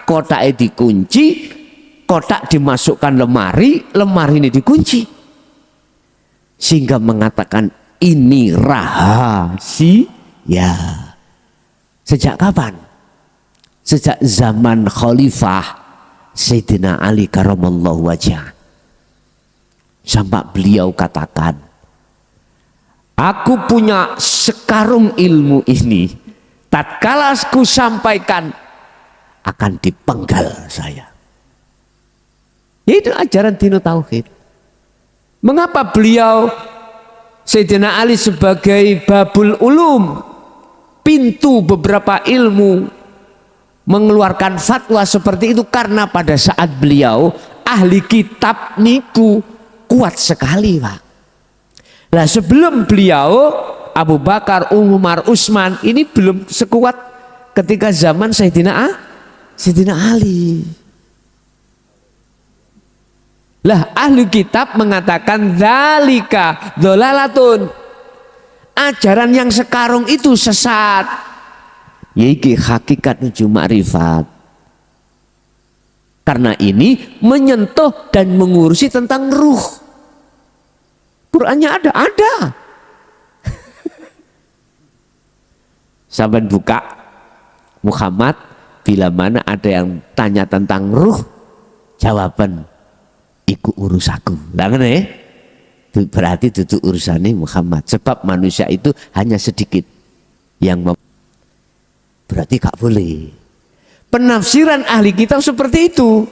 kotaknya dikunci, kotak dimasukkan lemari ini dikunci, sehingga mengatakan ini rahasia. Sejak kapan? Sejak zaman Khalifah Sayyidina Ali karamallahu wajhah, sampai beliau katakan, aku punya sekarung ilmu ini, tatkala aku sampaikan akan dipenggal saya. Itu ajaran dinut tauhid. Mengapa beliau Sayyidina Ali sebagai babul ulum, pintu beberapa ilmu, mengeluarkan fatwa seperti itu? Karena pada saat beliau ahli kitab niku kuat sekali, Pak. Nah, sebelum beliau Abu Bakar, Umar, Utsman ini belum sekuat ketika zaman Sayyidina Ali. Lah ahli kitab mengatakan dzalika dhalalatun, ajaran yang sekarang itu sesat. Yaitu hakikat nuju ma'rifat. Karena ini menyentuh dan mengurusi tentang ruh. Qurannya ada. Sampai buka Muhammad, bila mana ada yang tanya tentang ruh, jawaban iku urusaku. Lah ngene, berarti itu urusannya Muhammad. Sebab manusia itu hanya sedikit yang berarti gak boleh. Penafsiran ahli kitab seperti itu.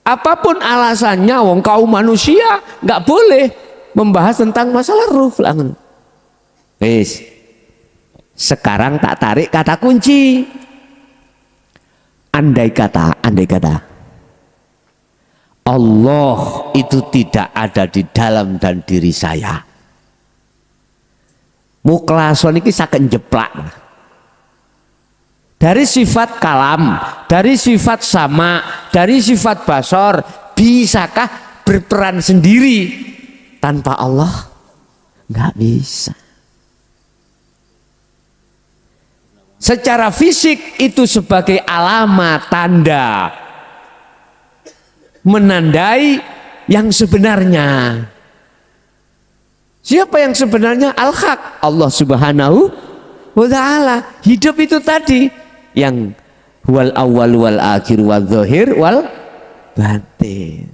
Apapun alasannya, wong kaum manusia gak boleh membahas tentang masalah ruh. Wis. Sekarang tak tarik kata kunci. Andai kata Allah itu tidak ada di dalam dan diri saya, mukhlason iki saged njeplak. Dari sifat kalam, dari sifat sama, dari sifat basor, bisakah berperan sendiri tanpa Allah? Nggak bisa. Secara fisik itu sebagai alamat, tanda, menandai yang sebenarnya. Siapa yang sebenarnya? Al-Haq, Allah Subhanahu wa ta'ala. Hidup itu tadi yang wal awal wal akhir wal zahir wal batin.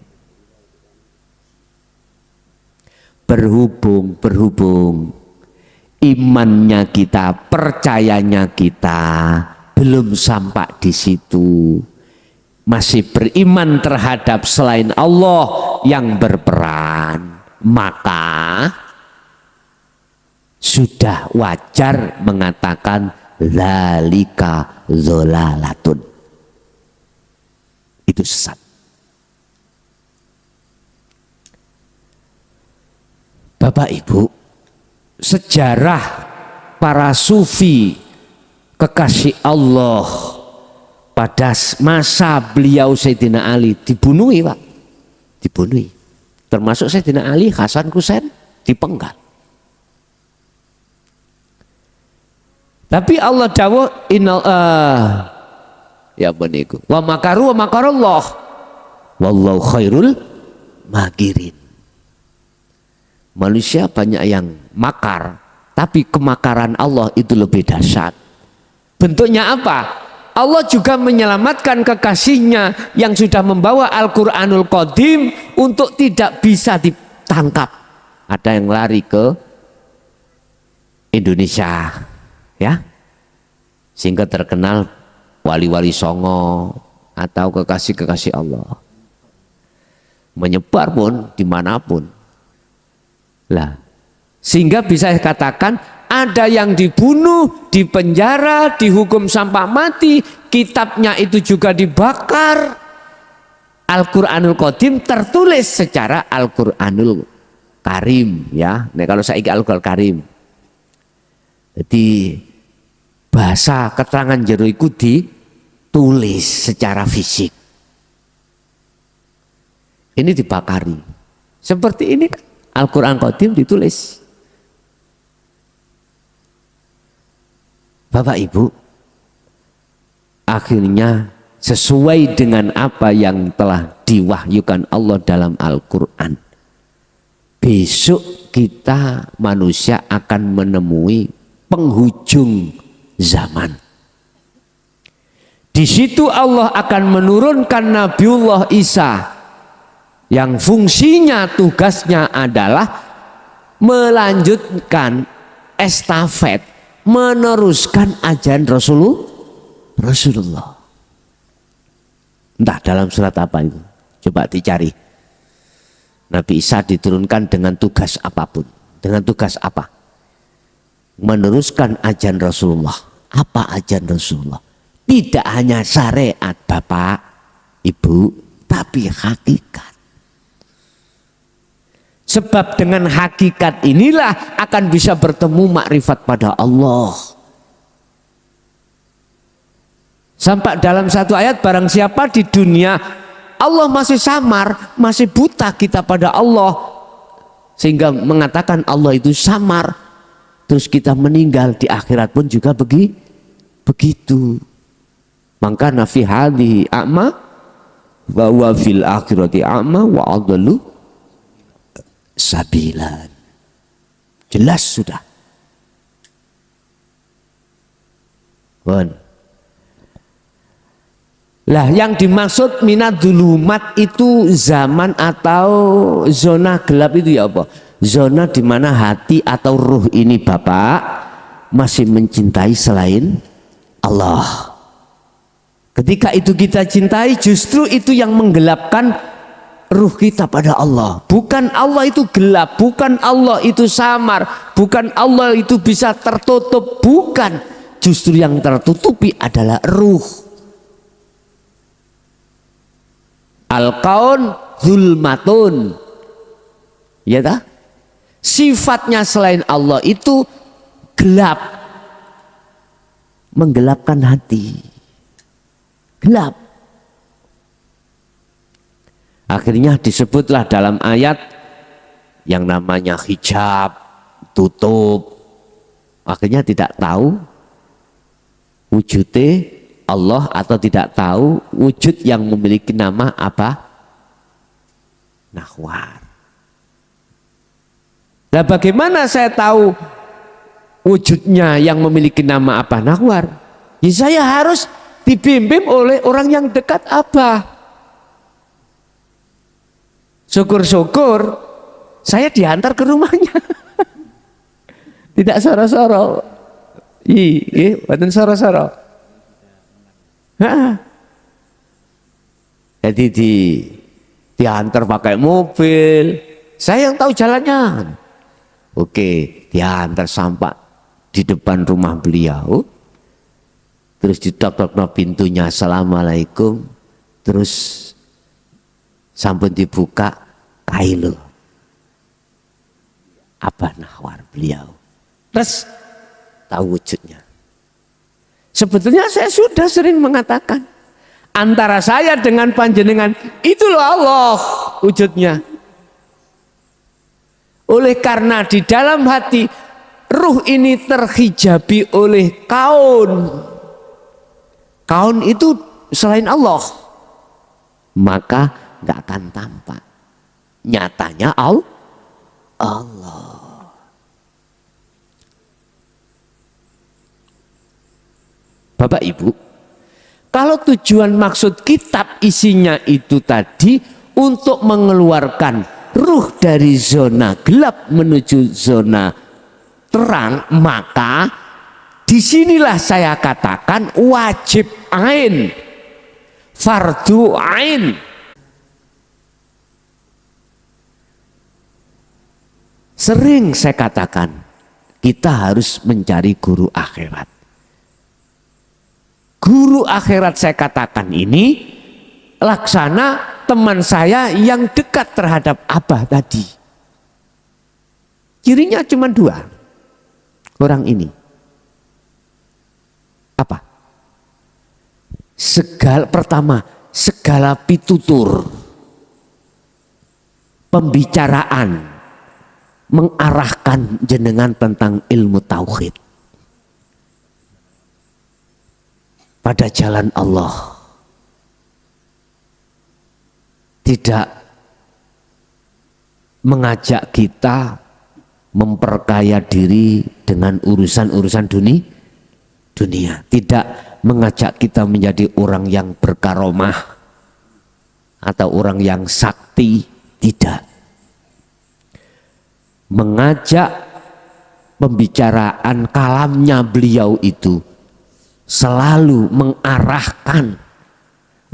berhubung imannya kita, percayanya kita belum sampai di situ, masih beriman terhadap selain Allah yang berperan, maka sudah wajar mengatakan zalika dzalalatun, itu sesat. Bapak Ibu, sejarah para sufi kekasih Allah pada masa beliau Sayyidina Ali dibunuhi, Pak. Dibunuhi. Termasuk Sayyidina Ali, Hasan Husain dipenggal. Tapi Allah dawuh ya beniku wa makaru wa makarallah wallahu khairul makirin. Manusia banyak yang makar, tapi kemakaran Allah itu lebih dahsyat. Bentuknya apa? Allah juga menyelamatkan kekasihnya yang sudah membawa Al-Quranul Qadim untuk tidak bisa ditangkap. Ada yang lari ke Indonesia, ya, sehingga terkenal wali-wali songo atau kekasih-kekasih Allah. Menyebar pun dimanapun. Lah, sehingga bisa katakan ada yang dibunuh, dipenjara, dihukum sampai mati, kitabnya itu juga dibakar. Al-Quranul Qadim tertulis secara Al-Quranul Karim, ya. Nah, kalau saya Al-Quranul Karim, jadi bahasa keterangan jero iku ditulis secara fisik. Ini dibakari. Seperti ini kan Al-Quran Qadim ditulis. Bapak Ibu, akhirnya sesuai dengan apa yang telah diwahyukan Allah dalam Al-Quran, besok kita manusia akan menemui penghujung zaman. Di situ Allah akan menurunkan Nabiullah Isa yang fungsinya, tugasnya adalah melanjutkan estafet, meneruskan ajaran Rasulullah. Entah dalam surat apa itu, coba dicari. Nabi Isa diturunkan dengan tugas apapun. Dengan tugas apa? Meneruskan ajaran Rasulullah. Apa ajaran Rasulullah? Tidak hanya syariat Bapak, Ibu, tapi hakikat. Sebab dengan hakikat inilah akan bisa bertemu makrifat pada Allah. Sampai dalam satu ayat, barang siapa di dunia Allah masih samar, masih buta kita pada Allah, sehingga mengatakan Allah itu samar, terus kita meninggal di akhirat pun juga begitu. Maka nafi hadhihi a'ma wa huwa fil akhirati a'ma wa adallu sabilan. Jelas sudah. Bon. Lah yang dimaksud minadzulumat itu zaman atau zona gelap itu ya apa? Zona di mana hati atau ruh ini Bapak masih mencintai selain Allah. Ketika itu kita cintai, justru itu yang menggelapkan ruh kita pada Allah. Bukan Allah itu gelap, bukan Allah itu samar, bukan Allah itu bisa tertutup, bukan. Justru yang tertutupi adalah ruh. Al-kaun zulmatun, ya tak? Sifatnya selain Allah itu gelap, menggelapkan hati, gelap. Akhirnya disebutlah dalam ayat yang namanya hijab, tutup. Akhirnya tidak tahu wujudnya Allah atau tidak tahu wujud yang memiliki nama apa? Nahwar. Nah, bagaimana saya tahu wujudnya yang memiliki nama apa? Nahwar. Ya, saya harus dibimbing oleh orang yang dekat apa. Syukur-syukur saya diantar ke rumahnya. Tidak soro-soro. Iya, bukan soro-soro. Jadi diantar pakai mobil. Saya yang tahu jalannya. Oke, diantar sampai di depan rumah beliau. Terus ditok-tok pintunya, assalamualaikum. Terus sampun dibuka, kailu. Apa nahwar beliau? Terus tahu wujudnya. Sebetulnya saya sudah sering mengatakan, antara saya dengan panjenengan itu loh Allah wujudnya. Oleh karena di dalam hati ruh ini terhijabi oleh kaun. Kaun itu selain Allah, maka nggak akan tampak. Nyatanya Allah. Bapak Ibu, kalau tujuan maksud kitab isinya itu tadi untuk mengeluarkan ruh dari zona gelap menuju zona terang, maka disinilah saya katakan wajib ain, fardu ain. Sering saya katakan kita harus mencari guru akhirat. Guru akhirat saya katakan ini Laksana teman saya yang dekat terhadap Abah tadi. Cirinya cuma dua orang ini. Apa? Pertama, segala pitutur pembicaraan mengarahkan jenengan tentang ilmu tauhid pada jalan Allah. Tidak mengajak kita memperkaya diri dengan urusan-urusan dunia. Tidak mengajak kita menjadi orang yang berkaromah atau orang yang sakti. Tidak. Mengajak pembicaraan kalamnya beliau itu selalu mengarahkan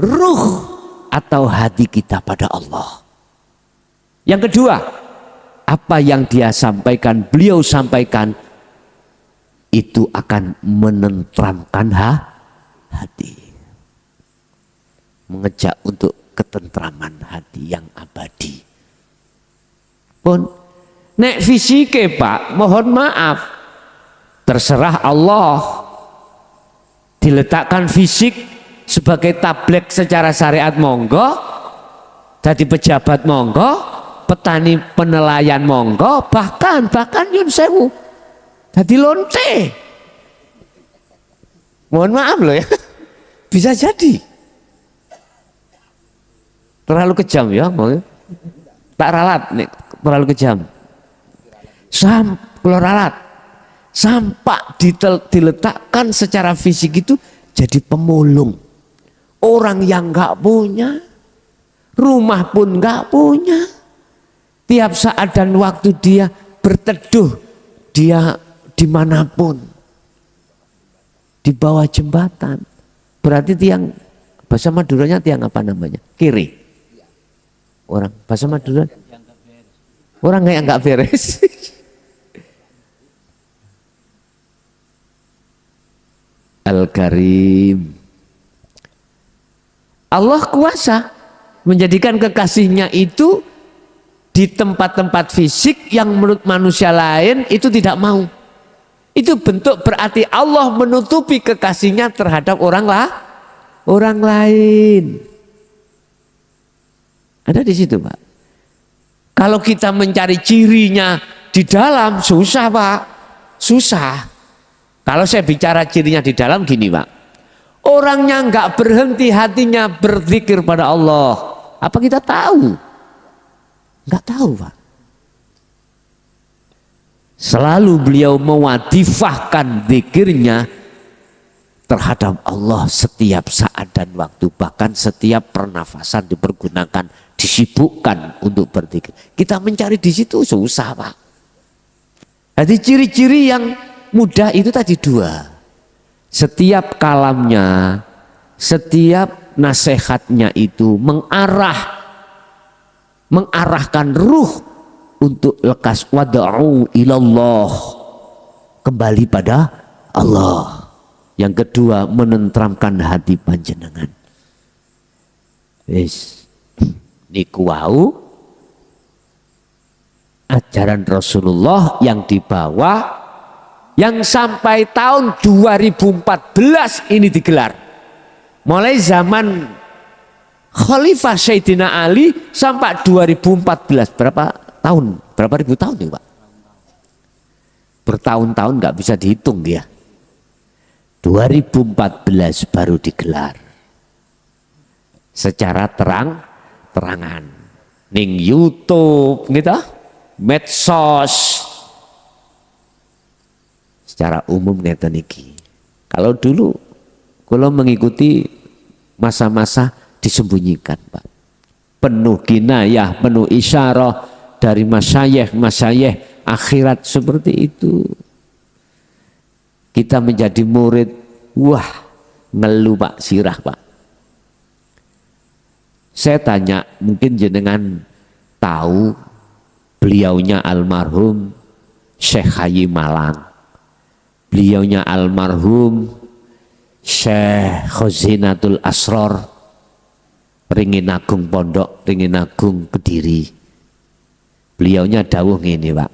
ruh atau hati kita pada Allah. Yang kedua, apa yang dia sampaikan, beliau sampaikan itu akan menenteramkan hati, mengejak untuk ketentraman hati yang abadi. Pun nek fisike Pak, mohon maaf, terserah Allah. Diletakkan fisik sebagai tablek secara syariat monggo, jadi pejabat monggo, petani penelayan monggo, bahkan nyun sewu jadi lonte. Mohon maaf loh ya, bisa jadi terlalu kejam ya, tak ralat nih, terlalu kejam. Kalau ralat sampai diletakkan secara fisik itu jadi pemulung. Orang yang nggak punya, rumah pun nggak punya. Tiap saat dan waktu dia berteduh, dia dimanapun, di bawah jembatan. Berarti tiang, bahasa Maduranya tiang apa namanya? Kiri. Orang bahasa Madura, orang yang nggak beres. Al-Karim. Allah kuasa menjadikan kekasihnya itu di tempat-tempat fisik yang menurut manusia lain itu tidak mau. Itu bentuk berarti Allah menutupi kekasihnya terhadap orang lain. Ada di situ Pak. Kalau kita mencari cirinya di dalam susah Pak, susah. Kalau saya bicara cirinya di dalam gini Pak. Orangnya nggak berhenti hatinya berzikir pada Allah. Apa kita tahu? Nggak tahu Pak. Selalu beliau mewadifahkan zikirnya terhadap Allah setiap saat dan waktu, bahkan setiap pernafasan dipergunakan, disibukkan untuk berzikir. Kita mencari di situ susah, Pak. Jadi ciri-ciri yang mudah itu tadi dua. Setiap kalamnya, setiap nasihatnya itu mengarahkan ruh untuk lekas wad'u ilallah, kembali pada Allah. Yang kedua, menentramkan hati panjenengan. Wis niku wau ajaran Rasulullah yang dibawa, yang sampai tahun 2014 ini digelar. Mulai zaman Khalifah Sayyidina Ali sampai 2014, berapa tahun? Berapa ribu tahun ya, Pak? Bertahun-tahun nggak bisa dihitung dia. 2014 baru digelar secara terang-terangan ning YouTube gitu, medsos, secara umum ngeten iki. Kalau dulu kalau mengikuti masa-masa disembunyikan, Pak, penuh kinayah, penuh isyarah dari masyayikh akhirat seperti itu. Kita menjadi murid, wah ngeluh Pak, sirah Pak. Saya tanya, mungkin jenengan tahu beliaunya almarhum Syekh Haji Malang, beliaunya almarhum Syekh Khazinatul Asror, Ringin Agung Pondok, Ringin Agung Kediri. Beliaunya dawuh ngene, Pak,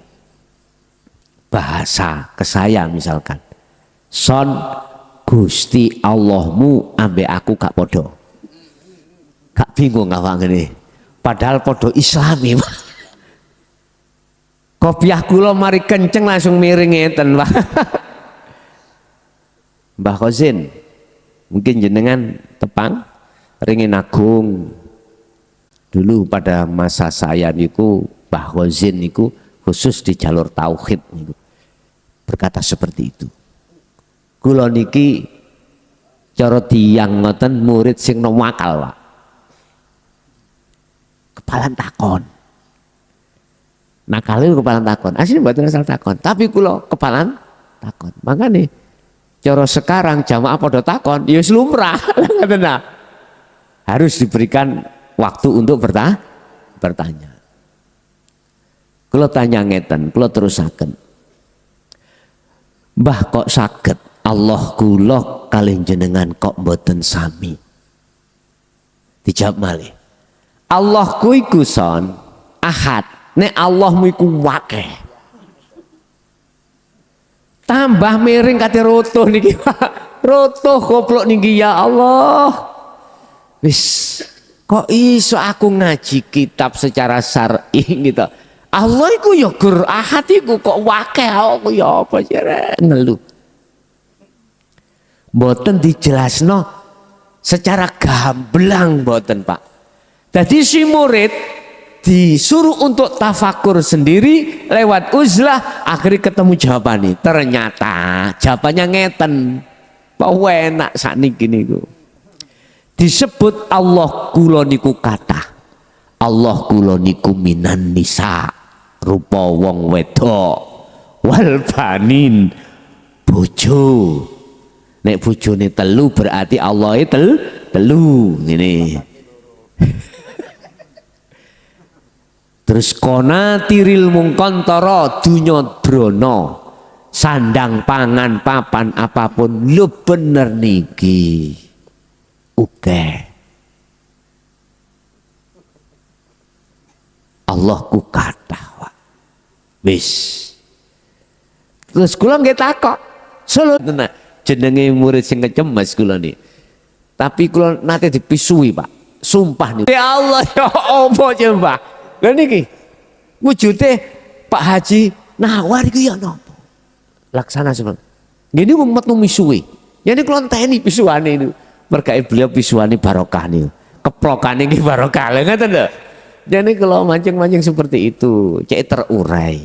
bahasa ke saya misalkan, son Gusti Allahmu ambek aku gak podo, gak bingung awak ngene, padahal podo Islami, Pak. Kopiah kula mari kenceng langsung miring ngeten, Pak. Mbah Khazin, mungkin jenengan tepang Ringin Agung. Dulu pada masa saya niku Mbah Khazin niku khusus di jalur tauhid niku berkata seperti itu. Kula niki cara tiyang ngoten murid sing nom wakal, Pak. Kepalan takon. Nakale kepalan takon. Asline mboten asal takon, tapi kula kepalan takon. Makane cara sekarang jamaah padha takon, ya lumrah. Ngoten nah. Harus diberikan waktu untuk bertanya. Kula tanya ngeten, kula terusaken. Mbah kok saged Allah kula kalih jenengan kok mboten sami? Dijawab malih. Allahku iku son ahad, nek Allahmu iku wakeh. Tambah miring kate roto niki, Pak. Roto goblok niki, ya Allah. Wis kok iso aku ngaji kitab secara syar'i gitu. Allah iku ya gur ahad iku kok wakeh, aku ya apa jare ngeluh. Mboten dijelasno secara gamblang mboten, Pak. Jadi si murid disuruh untuk tafakur sendiri lewat uzlah, akhirnya ketemu jawabannya. Ternyata jawabannya ngeten. Pak enak sakniki niku. Disebut Allah kula niku kathah. Allah kula niku minan nisa, rupa wong wedok, wal banin, bojo. Nek bojone telu berarti Allah telu ngene. Terus kona tiril mungkontoro dunya drono, sandang pangan papan apapun, lu bener niki. Oke. Allah ku kathah, Pak. Wis. Terus kula nggih takok, solo tenan jenenge murid sing kecemes kula niki. Tapi kula nate dipisui, Pak. Sumpah nih. Ya Allah, ya apa coba? Lah niki wujude Pak Haji Nawar iku ya napa? Laksana seperti. Ngene umat misui. Yani kula enteni pisuane niku. Mergae beliau pisuane barokah niku. Keplokane nggih barokah. Lha ngoten lho. Jadi kalau mancing-mancing seperti itu, cek terurai.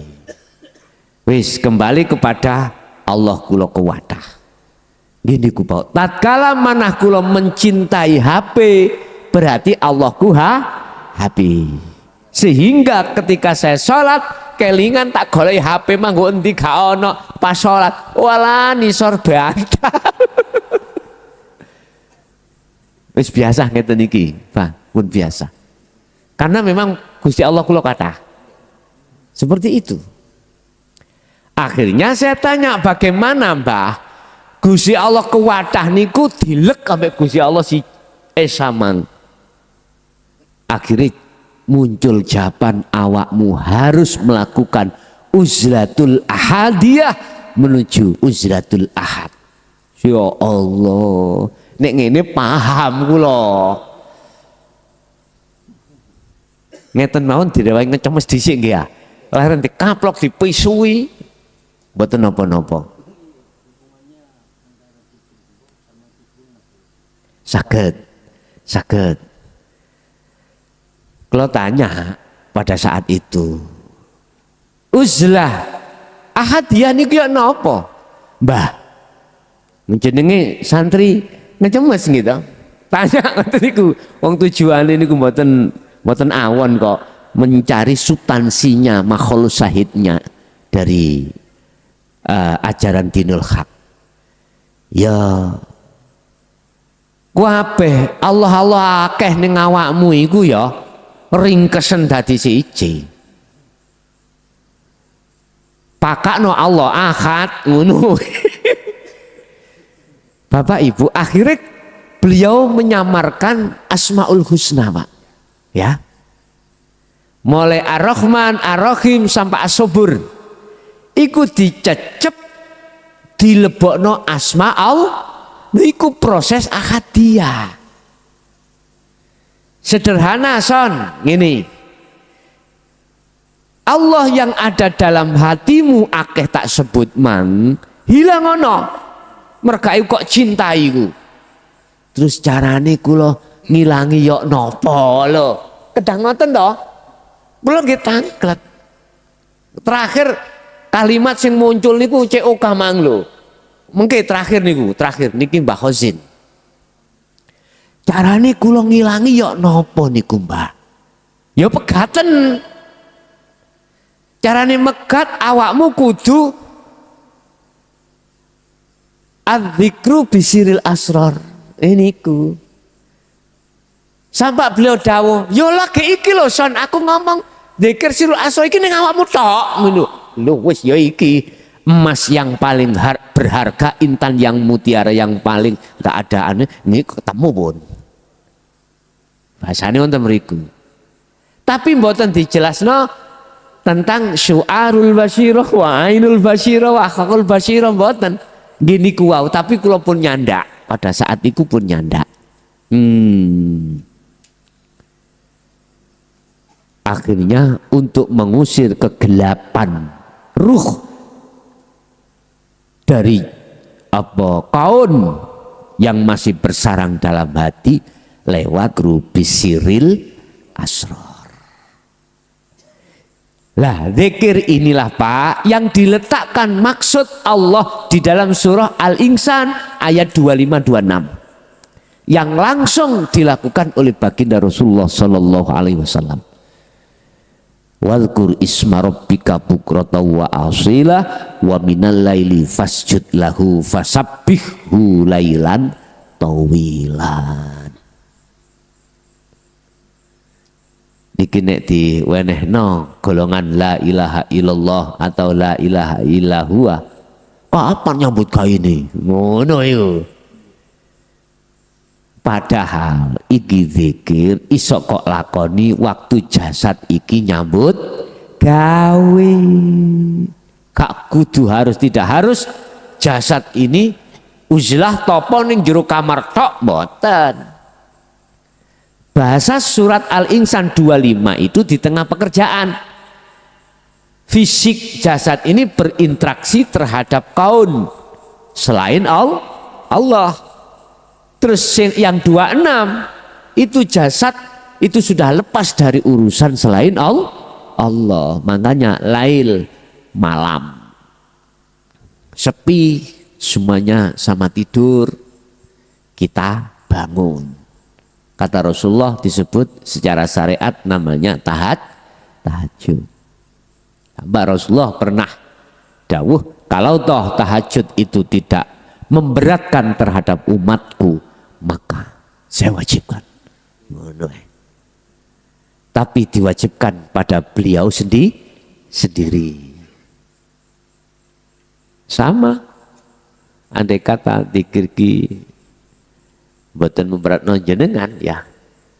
Wis kembali kepada Allah kula kuwatah. Gini ku Pak, tatkala manah kula mencintai HP, berarti Allah ku HP. Sehingga ketika saya sholat kelingan tak golek HP manggo endi gak ono pas sholat, walah nisor bantal. Wis biasa ngeten iki, Pak, pun biasa. Karena memang Gusti Allah kula kata seperti itu. Akhirnya saya tanya, bagaimana Mbah? Gusti Allah kuwatah niku dilek sampai Gusti Allah si esaman. Akhirnya muncul jawaban, awakmu harus melakukan uzlatul ahadiyah menuju uzlatul ahad. Ya Allah, nek ngene paham kula. Ngeten mawon direwangi ngecemes dhisik nggih ya. Leren dikaplok dipisui mboten napa-napa. Saged. Kalau tanya pada saat itu, uzlah ahadiyah niku ya napa? Mbah, jenenge santri ngecemes gitu. Tanya ngoten niku, wong tujuane niku mboten awon kok, mencari substansinya, makhlus syahidnya dari ajaran dinul haq. Ya kabeh Allah akeh ning awakmu iku ya ringkesen dadi siji. Pakakno Allah ahad ngono. Bapak Ibu, akhirnya beliau menyamarkan Asmaul Husna, Pak. Ya. Mulai Ar-Rahman, Ar-Rahim sampai As-Sabur. Iku dicecep dilebokno Asmaul, iku proses ahadiyah. Sederhana son, gini. Allah yang ada dalam hatimu akeh tak sebut man, hilang ono. Mereka kok cintai ku. Terus carane kula ngilangi yok nopo lho. Kedang ngoten to? Kula nggih tangklet. Terakhir kalimat sing muncul niku CO Kamang lho. Mengke terakhir niki Mbah Khozin. Carane kula ngilangi yok nopo niku Mbah? Ya pegaten. Carane megat awakmu kudu adzikru bisiril asrar. Ini ku. Sampai beliau dawuh, yo lagi iki lho son, aku ngomong dzikir sirul asrar iki ning awakmu tok ngono. Lho wis ya iki emas yang paling berharga, intan yang mutiara yang paling keadaannya ini ketemu pun. Bahasane wonten mriku. Tapi mboten dijelasno tentang syu'arul basyirah wa ainul basyirah wa akhakul basyirah mboten. Gini kuwau, tapi kula pun nyandak. Pada saat itu pun nyandak. Akhirnya untuk mengusir kegelapan ruh dari kaun yang masih bersarang dalam hati lewat rubis siril asrar. Lah zikir inilah Pak yang diletakkan maksud Allah di dalam surah Al-Insan ayat 25-26 yang langsung dilakukan oleh baginda Rasulullah Sallallahu Alaihi Wasallam. Wadhkur isma rabbika bukrata wa asila wa minal laili fasjud lahu fasabbihhu lailan tawilan. Niki nek diwenehno golongan la ilaha illallah atau la ilaha illahua kapan nyambut gawe ini ngono iku. Padahal iki zikir iso kok lakoni waktu jasad iki nyambut gawe. Kak kudu harus, tidak harus jasad ini uzlah topo ning jero kamar tok mboten. Bahasa surat Al-Insan 25 itu di tengah pekerjaan. Fisik jasad ini berinteraksi terhadap kaun selain Allah. Terus yang 26 itu jasad itu sudah lepas dari urusan selain Allah. Makanya lail malam sepi semuanya sama tidur, kita bangun. Kata Rasulullah disebut secara syariat namanya tahajud. Mbak Rasulullah pernah dawuh, kalau toh tahajud itu tidak memberatkan terhadap umatku, maka saya wajibkan. Tapi diwajibkan pada beliau sendiri. Sama, andai kata dikirki mboten memberatno jenengan, ya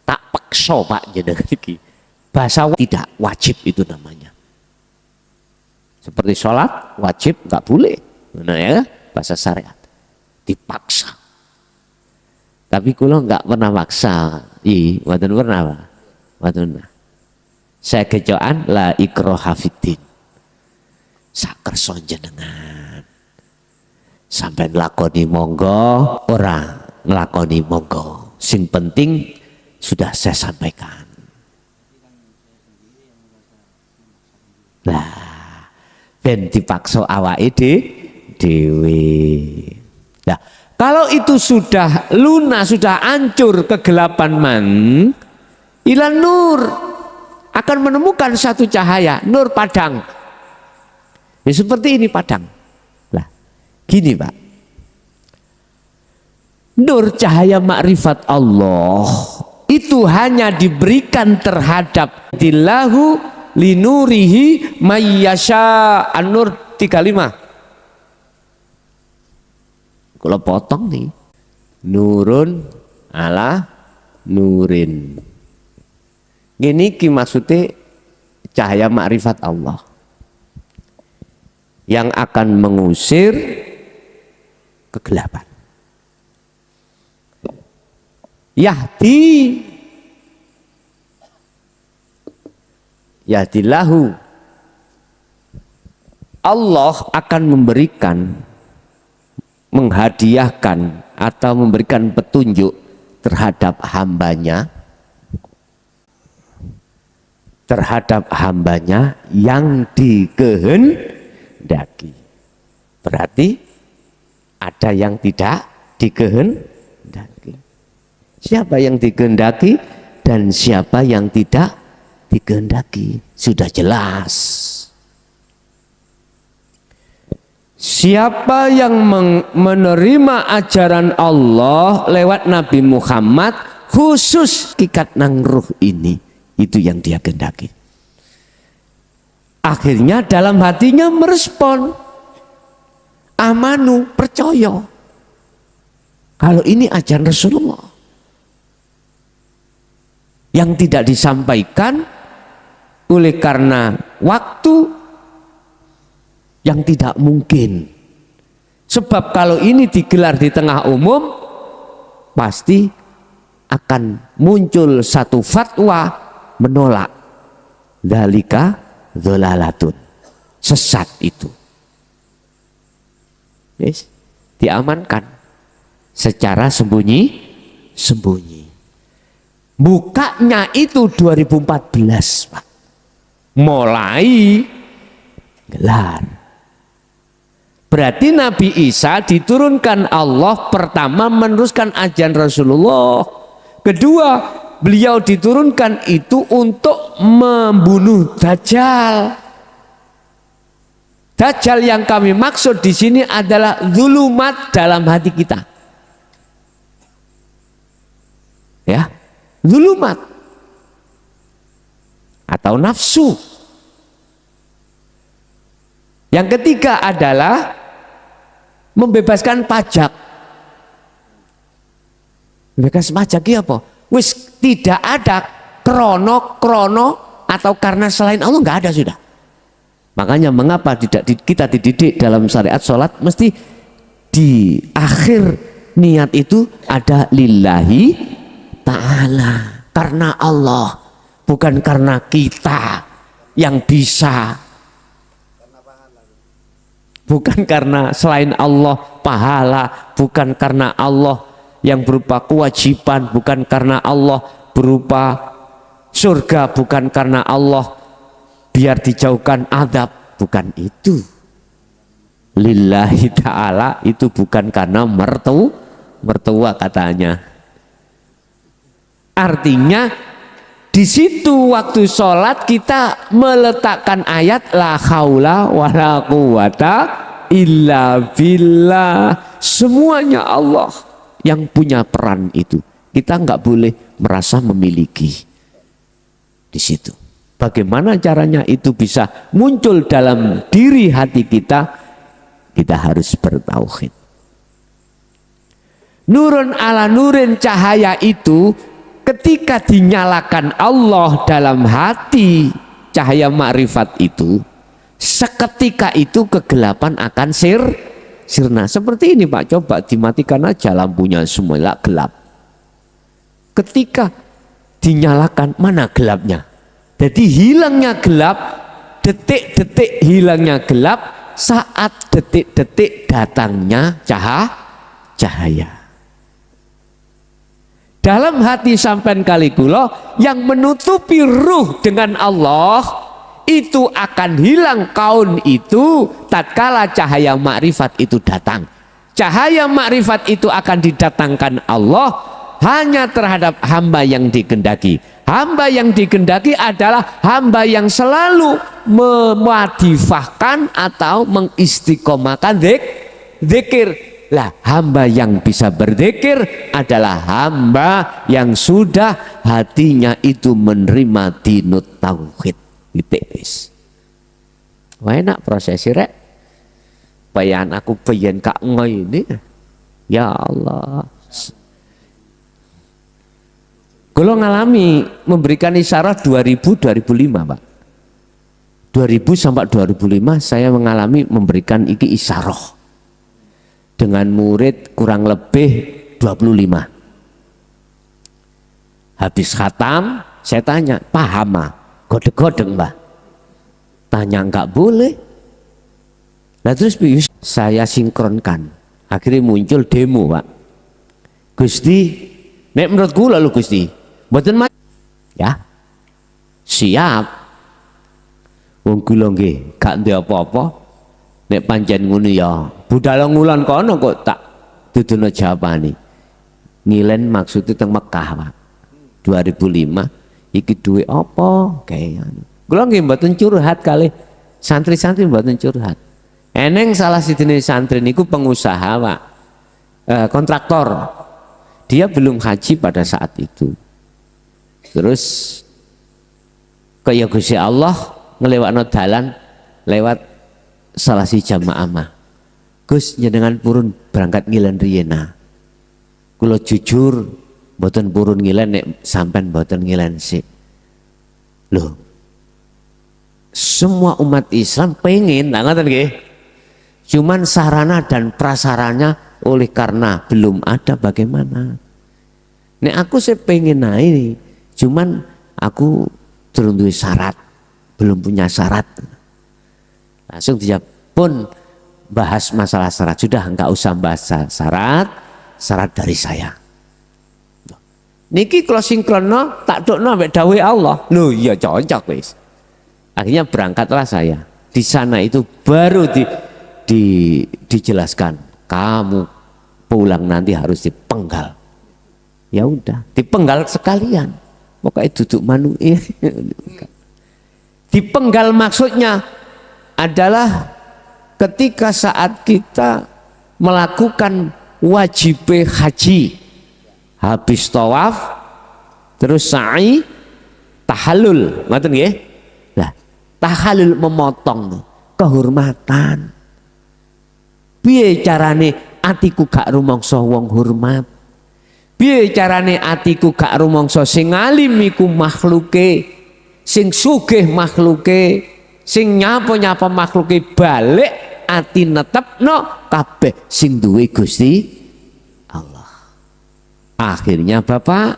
tak paksa Pak jenengan iki. Bahasa tidak wajib itu namanya. Seperti sholat wajib nggak boleh, nah ya bahasa syariat dipaksa. Tapi kulo nggak pernah maksa, mboten pernah Pak, mboten. Saya kejoan la ikraha fiddin. Sak kersa jenengan. Sampai nglakoni monggo, ora nglakoni monggo. Sing penting sudah saya sampaikan. Lah, ben dipaksa awake dhewe. Nah, kalau itu sudah lunas, sudah hancur kegelapan ilan nur akan menemukan satu cahaya, nur padang. Ya seperti ini padang. Lah, gini Pak. Nur cahaya makrifat Allah itu hanya diberikan terhadap dillahu linurihi mayyasha. An-Nur 35. Kalau potong nih, nurun ala nurin. Gini ki maksudnya cahaya makrifat Allah yang akan mengusir kegelapan. Yahdillahu, Allah akan memberikan, menghadiahkan atau memberikan petunjuk terhadap hambanya yang dikehendaki. Berarti ada yang tidak dikehendaki. Siapa yang dikehendaki dan siapa yang tidak dikehendaki sudah jelas. Siapa yang menerima ajaran Allah lewat Nabi Muhammad, khusus kikat nang ruh ini, itu yang dia kehendaki. Akhirnya dalam hatinya merespon, amanu, percaya kalau ini ajaran Rasulullah. Yang tidak disampaikan oleh karena waktu yang tidak mungkin. Sebab kalau ini digelar di tengah umum, pasti akan muncul satu fatwa menolak. Dzalika dzalalatun. Sesat itu. Yes, diamankan secara sembunyi. Bukanya itu 2014 Pak. Mulai gelar. Berarti Nabi Isa diturunkan Allah pertama meneruskan ajaran Rasulullah. Kedua, beliau diturunkan itu untuk membunuh Dajjal. Dajjal yang kami maksud di sini adalah zulumat dalam hati kita. Ya, zulumat atau nafsu. Yang ketiga adalah membebaskan pajak. Bebaskan pajak ya apa? Wis tidak ada krono atau karena selain Allah, nggak ada sudah. Makanya mengapa tidak kita dididik dalam syariat sholat mesti di akhir niat itu ada lillahi ta'ala, karena Allah, bukan karena kita yang bisa, bukan karena selain Allah pahala, bukan karena Allah yang berupa kewajiban, bukan karena Allah berupa surga, bukan karena Allah biar dijauhkan azab, bukan itu. lillahi ta'ala itu bukan karena mertua katanya. Artinya di situ waktu sholat kita meletakkan ayat la haula wala quwata illa billah. Semuanya Allah yang punya peran itu. Kita nggak boleh merasa memiliki di situ. Bagaimana caranya itu bisa muncul dalam diri hati kita? Kita harus bertauhid. Nurun ala nurin, cahaya itu ketika dinyalakan Allah dalam hati, cahaya makrifat itu, seketika itu kegelapan akan sirna. Seperti ini Pak, coba dimatikan aja lampunya semua gelap. Ketika dinyalakan, mana gelapnya? Jadi hilangnya gelap, detik-detik hilangnya gelap, saat detik-detik datangnya cahaya. Dalam hati sampean kali kula yang menutupi ruh dengan Allah itu akan hilang kaun itu tatkala cahaya makrifat itu datang. Cahaya makrifat itu akan didatangkan Allah hanya terhadap hamba yang dikehendaki. Hamba yang dikehendaki adalah hamba yang selalu memadifahkan atau mengistiqomahkan zikir. Lah, hamba yang bisa berzikir adalah hamba yang sudah hatinya itu menerima dinut tauhid. Gitu. Wah, enak prosesi rek. Bayan aku bayan kak ngoy ini. Ya Allah. Kalau ngalami memberikan isyarat 2005 Pak. 2000 sampai 2005 saya mengalami memberikan iki isyarah dengan murid kurang lebih 25. Habis khatam saya tanya, paham Pak? Godeg-godeg Mbak. Tanya enggak boleh. Nah terus saya sinkronkan. Akhirnya muncul demo Pak. Gusti, nek menurut kula lho Gusti. Mboten ya. Siap. Wong kula nggih gak ndek apa-apa. Nek pancen ngono ya, budal ngulon kono kok tak dudono jawabane. Ngilen maksudnya teng Mekah, Pak. 2005 iki duwe apa kayak anu. Kula nggih mboten curhat kali santri-santri, mboten curhat. Eneng salah sidine santri niku pengusaha, Pak. Kontraktor. Dia belum haji pada saat itu. Terus kaya Gusti Allah ngelewakno dalan lewat salah si jamaah mah. Gus njenengan purun berangkat ngilen riyena. Kula jujur mboten purun ngilen nek sampean mboten ngilen sik. Loh. Semua umat Islam pengen, nah ngoten nggih. Cuman sarana dan prasaranya oleh karena belum ada bagaimana. Nek aku sih pengen naik, cuman aku durung duwe syarat, belum punya syarat. Langsung dia pun bahas masalah syarat. Sudah enggak usah bahas syarat dari saya. Niki closing krono tak dokno ambek dawuh Allah. Loh iya cocok wis. Akhirnya berangkatlah saya. Di sana itu baru dijelaskan, kamu pulang nanti harus dipenggal. Ya udah, dipenggal sekalian. Pokoknya duduk manusia. Dipenggal maksudnya adalah ketika saat kita melakukan wajib haji, habis tawaf, terus sa'i, tahallul, ngoten nggih? Lah, tahallul memotong kehormatan. Piye carane atiku gak rumangsa wong hormat? Piye carane atiku gak rumangsa sing alim iku makhluke, sing sugih makhluke, sing nyapa-nyapa makhluke balik ati netepno kabeh sing duwe Gusti Allah. Akhirnya Bapak,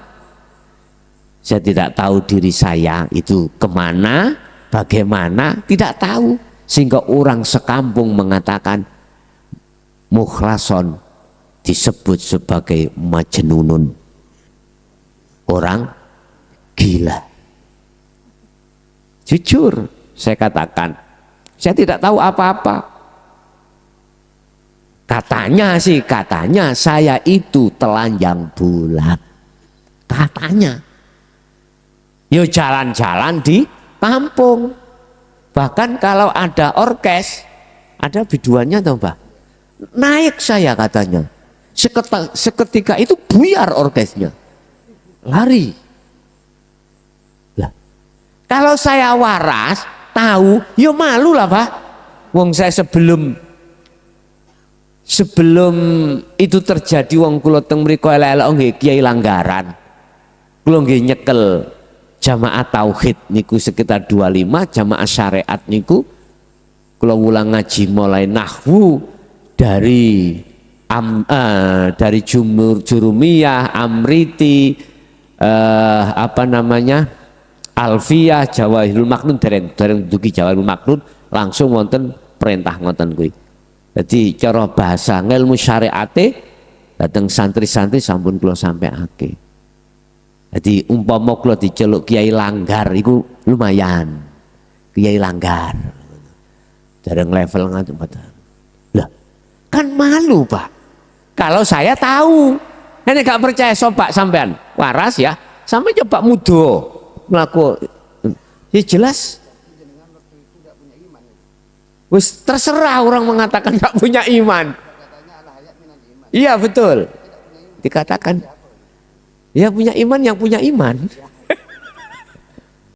saya tidak tahu diri saya itu kemana, bagaimana, tidak tahu. Sehingga orang sekampung mengatakan mukhlason disebut sebagai majnunun, orang gila. Jujur saya katakan, saya tidak tahu apa-apa. Katanya sih, katanya saya itu telanjang bulat. Katanya. Yo jalan-jalan di kampung. Bahkan kalau ada orkes, ada biduannya toh Mbah. Naik saya katanya. Seketika itu buyar orkesnya. Lari. Lah. Kalau saya waras, tahu, yo malu lah Pak. Wong saya sebelum itu terjadi wong kula teng mriku elek-elek nggih Kiai Langgaran. Kula nggih nyekel jamaah tauhid niku sekitar 25, jamaah syariat niku kula ulang ngaji mulai nahwu dari Jurumiyah, Amriti, Alfiyah, Jawahirul Maknun, dereng dugi Jawahirul Maknun langsung wonten perintah ngoten kuwi. Jadi cara bahasa ilmu syariate dateng santri-santri sampun kula sampeake. Jadi umpama kula diceluk Kiai Langgar iku lumayan. Kiai Langgar. Dereng level ngaten. Lah, kan malu, Pak. Kalau saya tahu. Nek gak percaya sopak sampean, waras ya. Sampai coba mudo mlaku. Ya jelas. Wis terserah orang mengatakan gak punya iman. Iya betul. Dikatakan ya punya iman yang punya iman.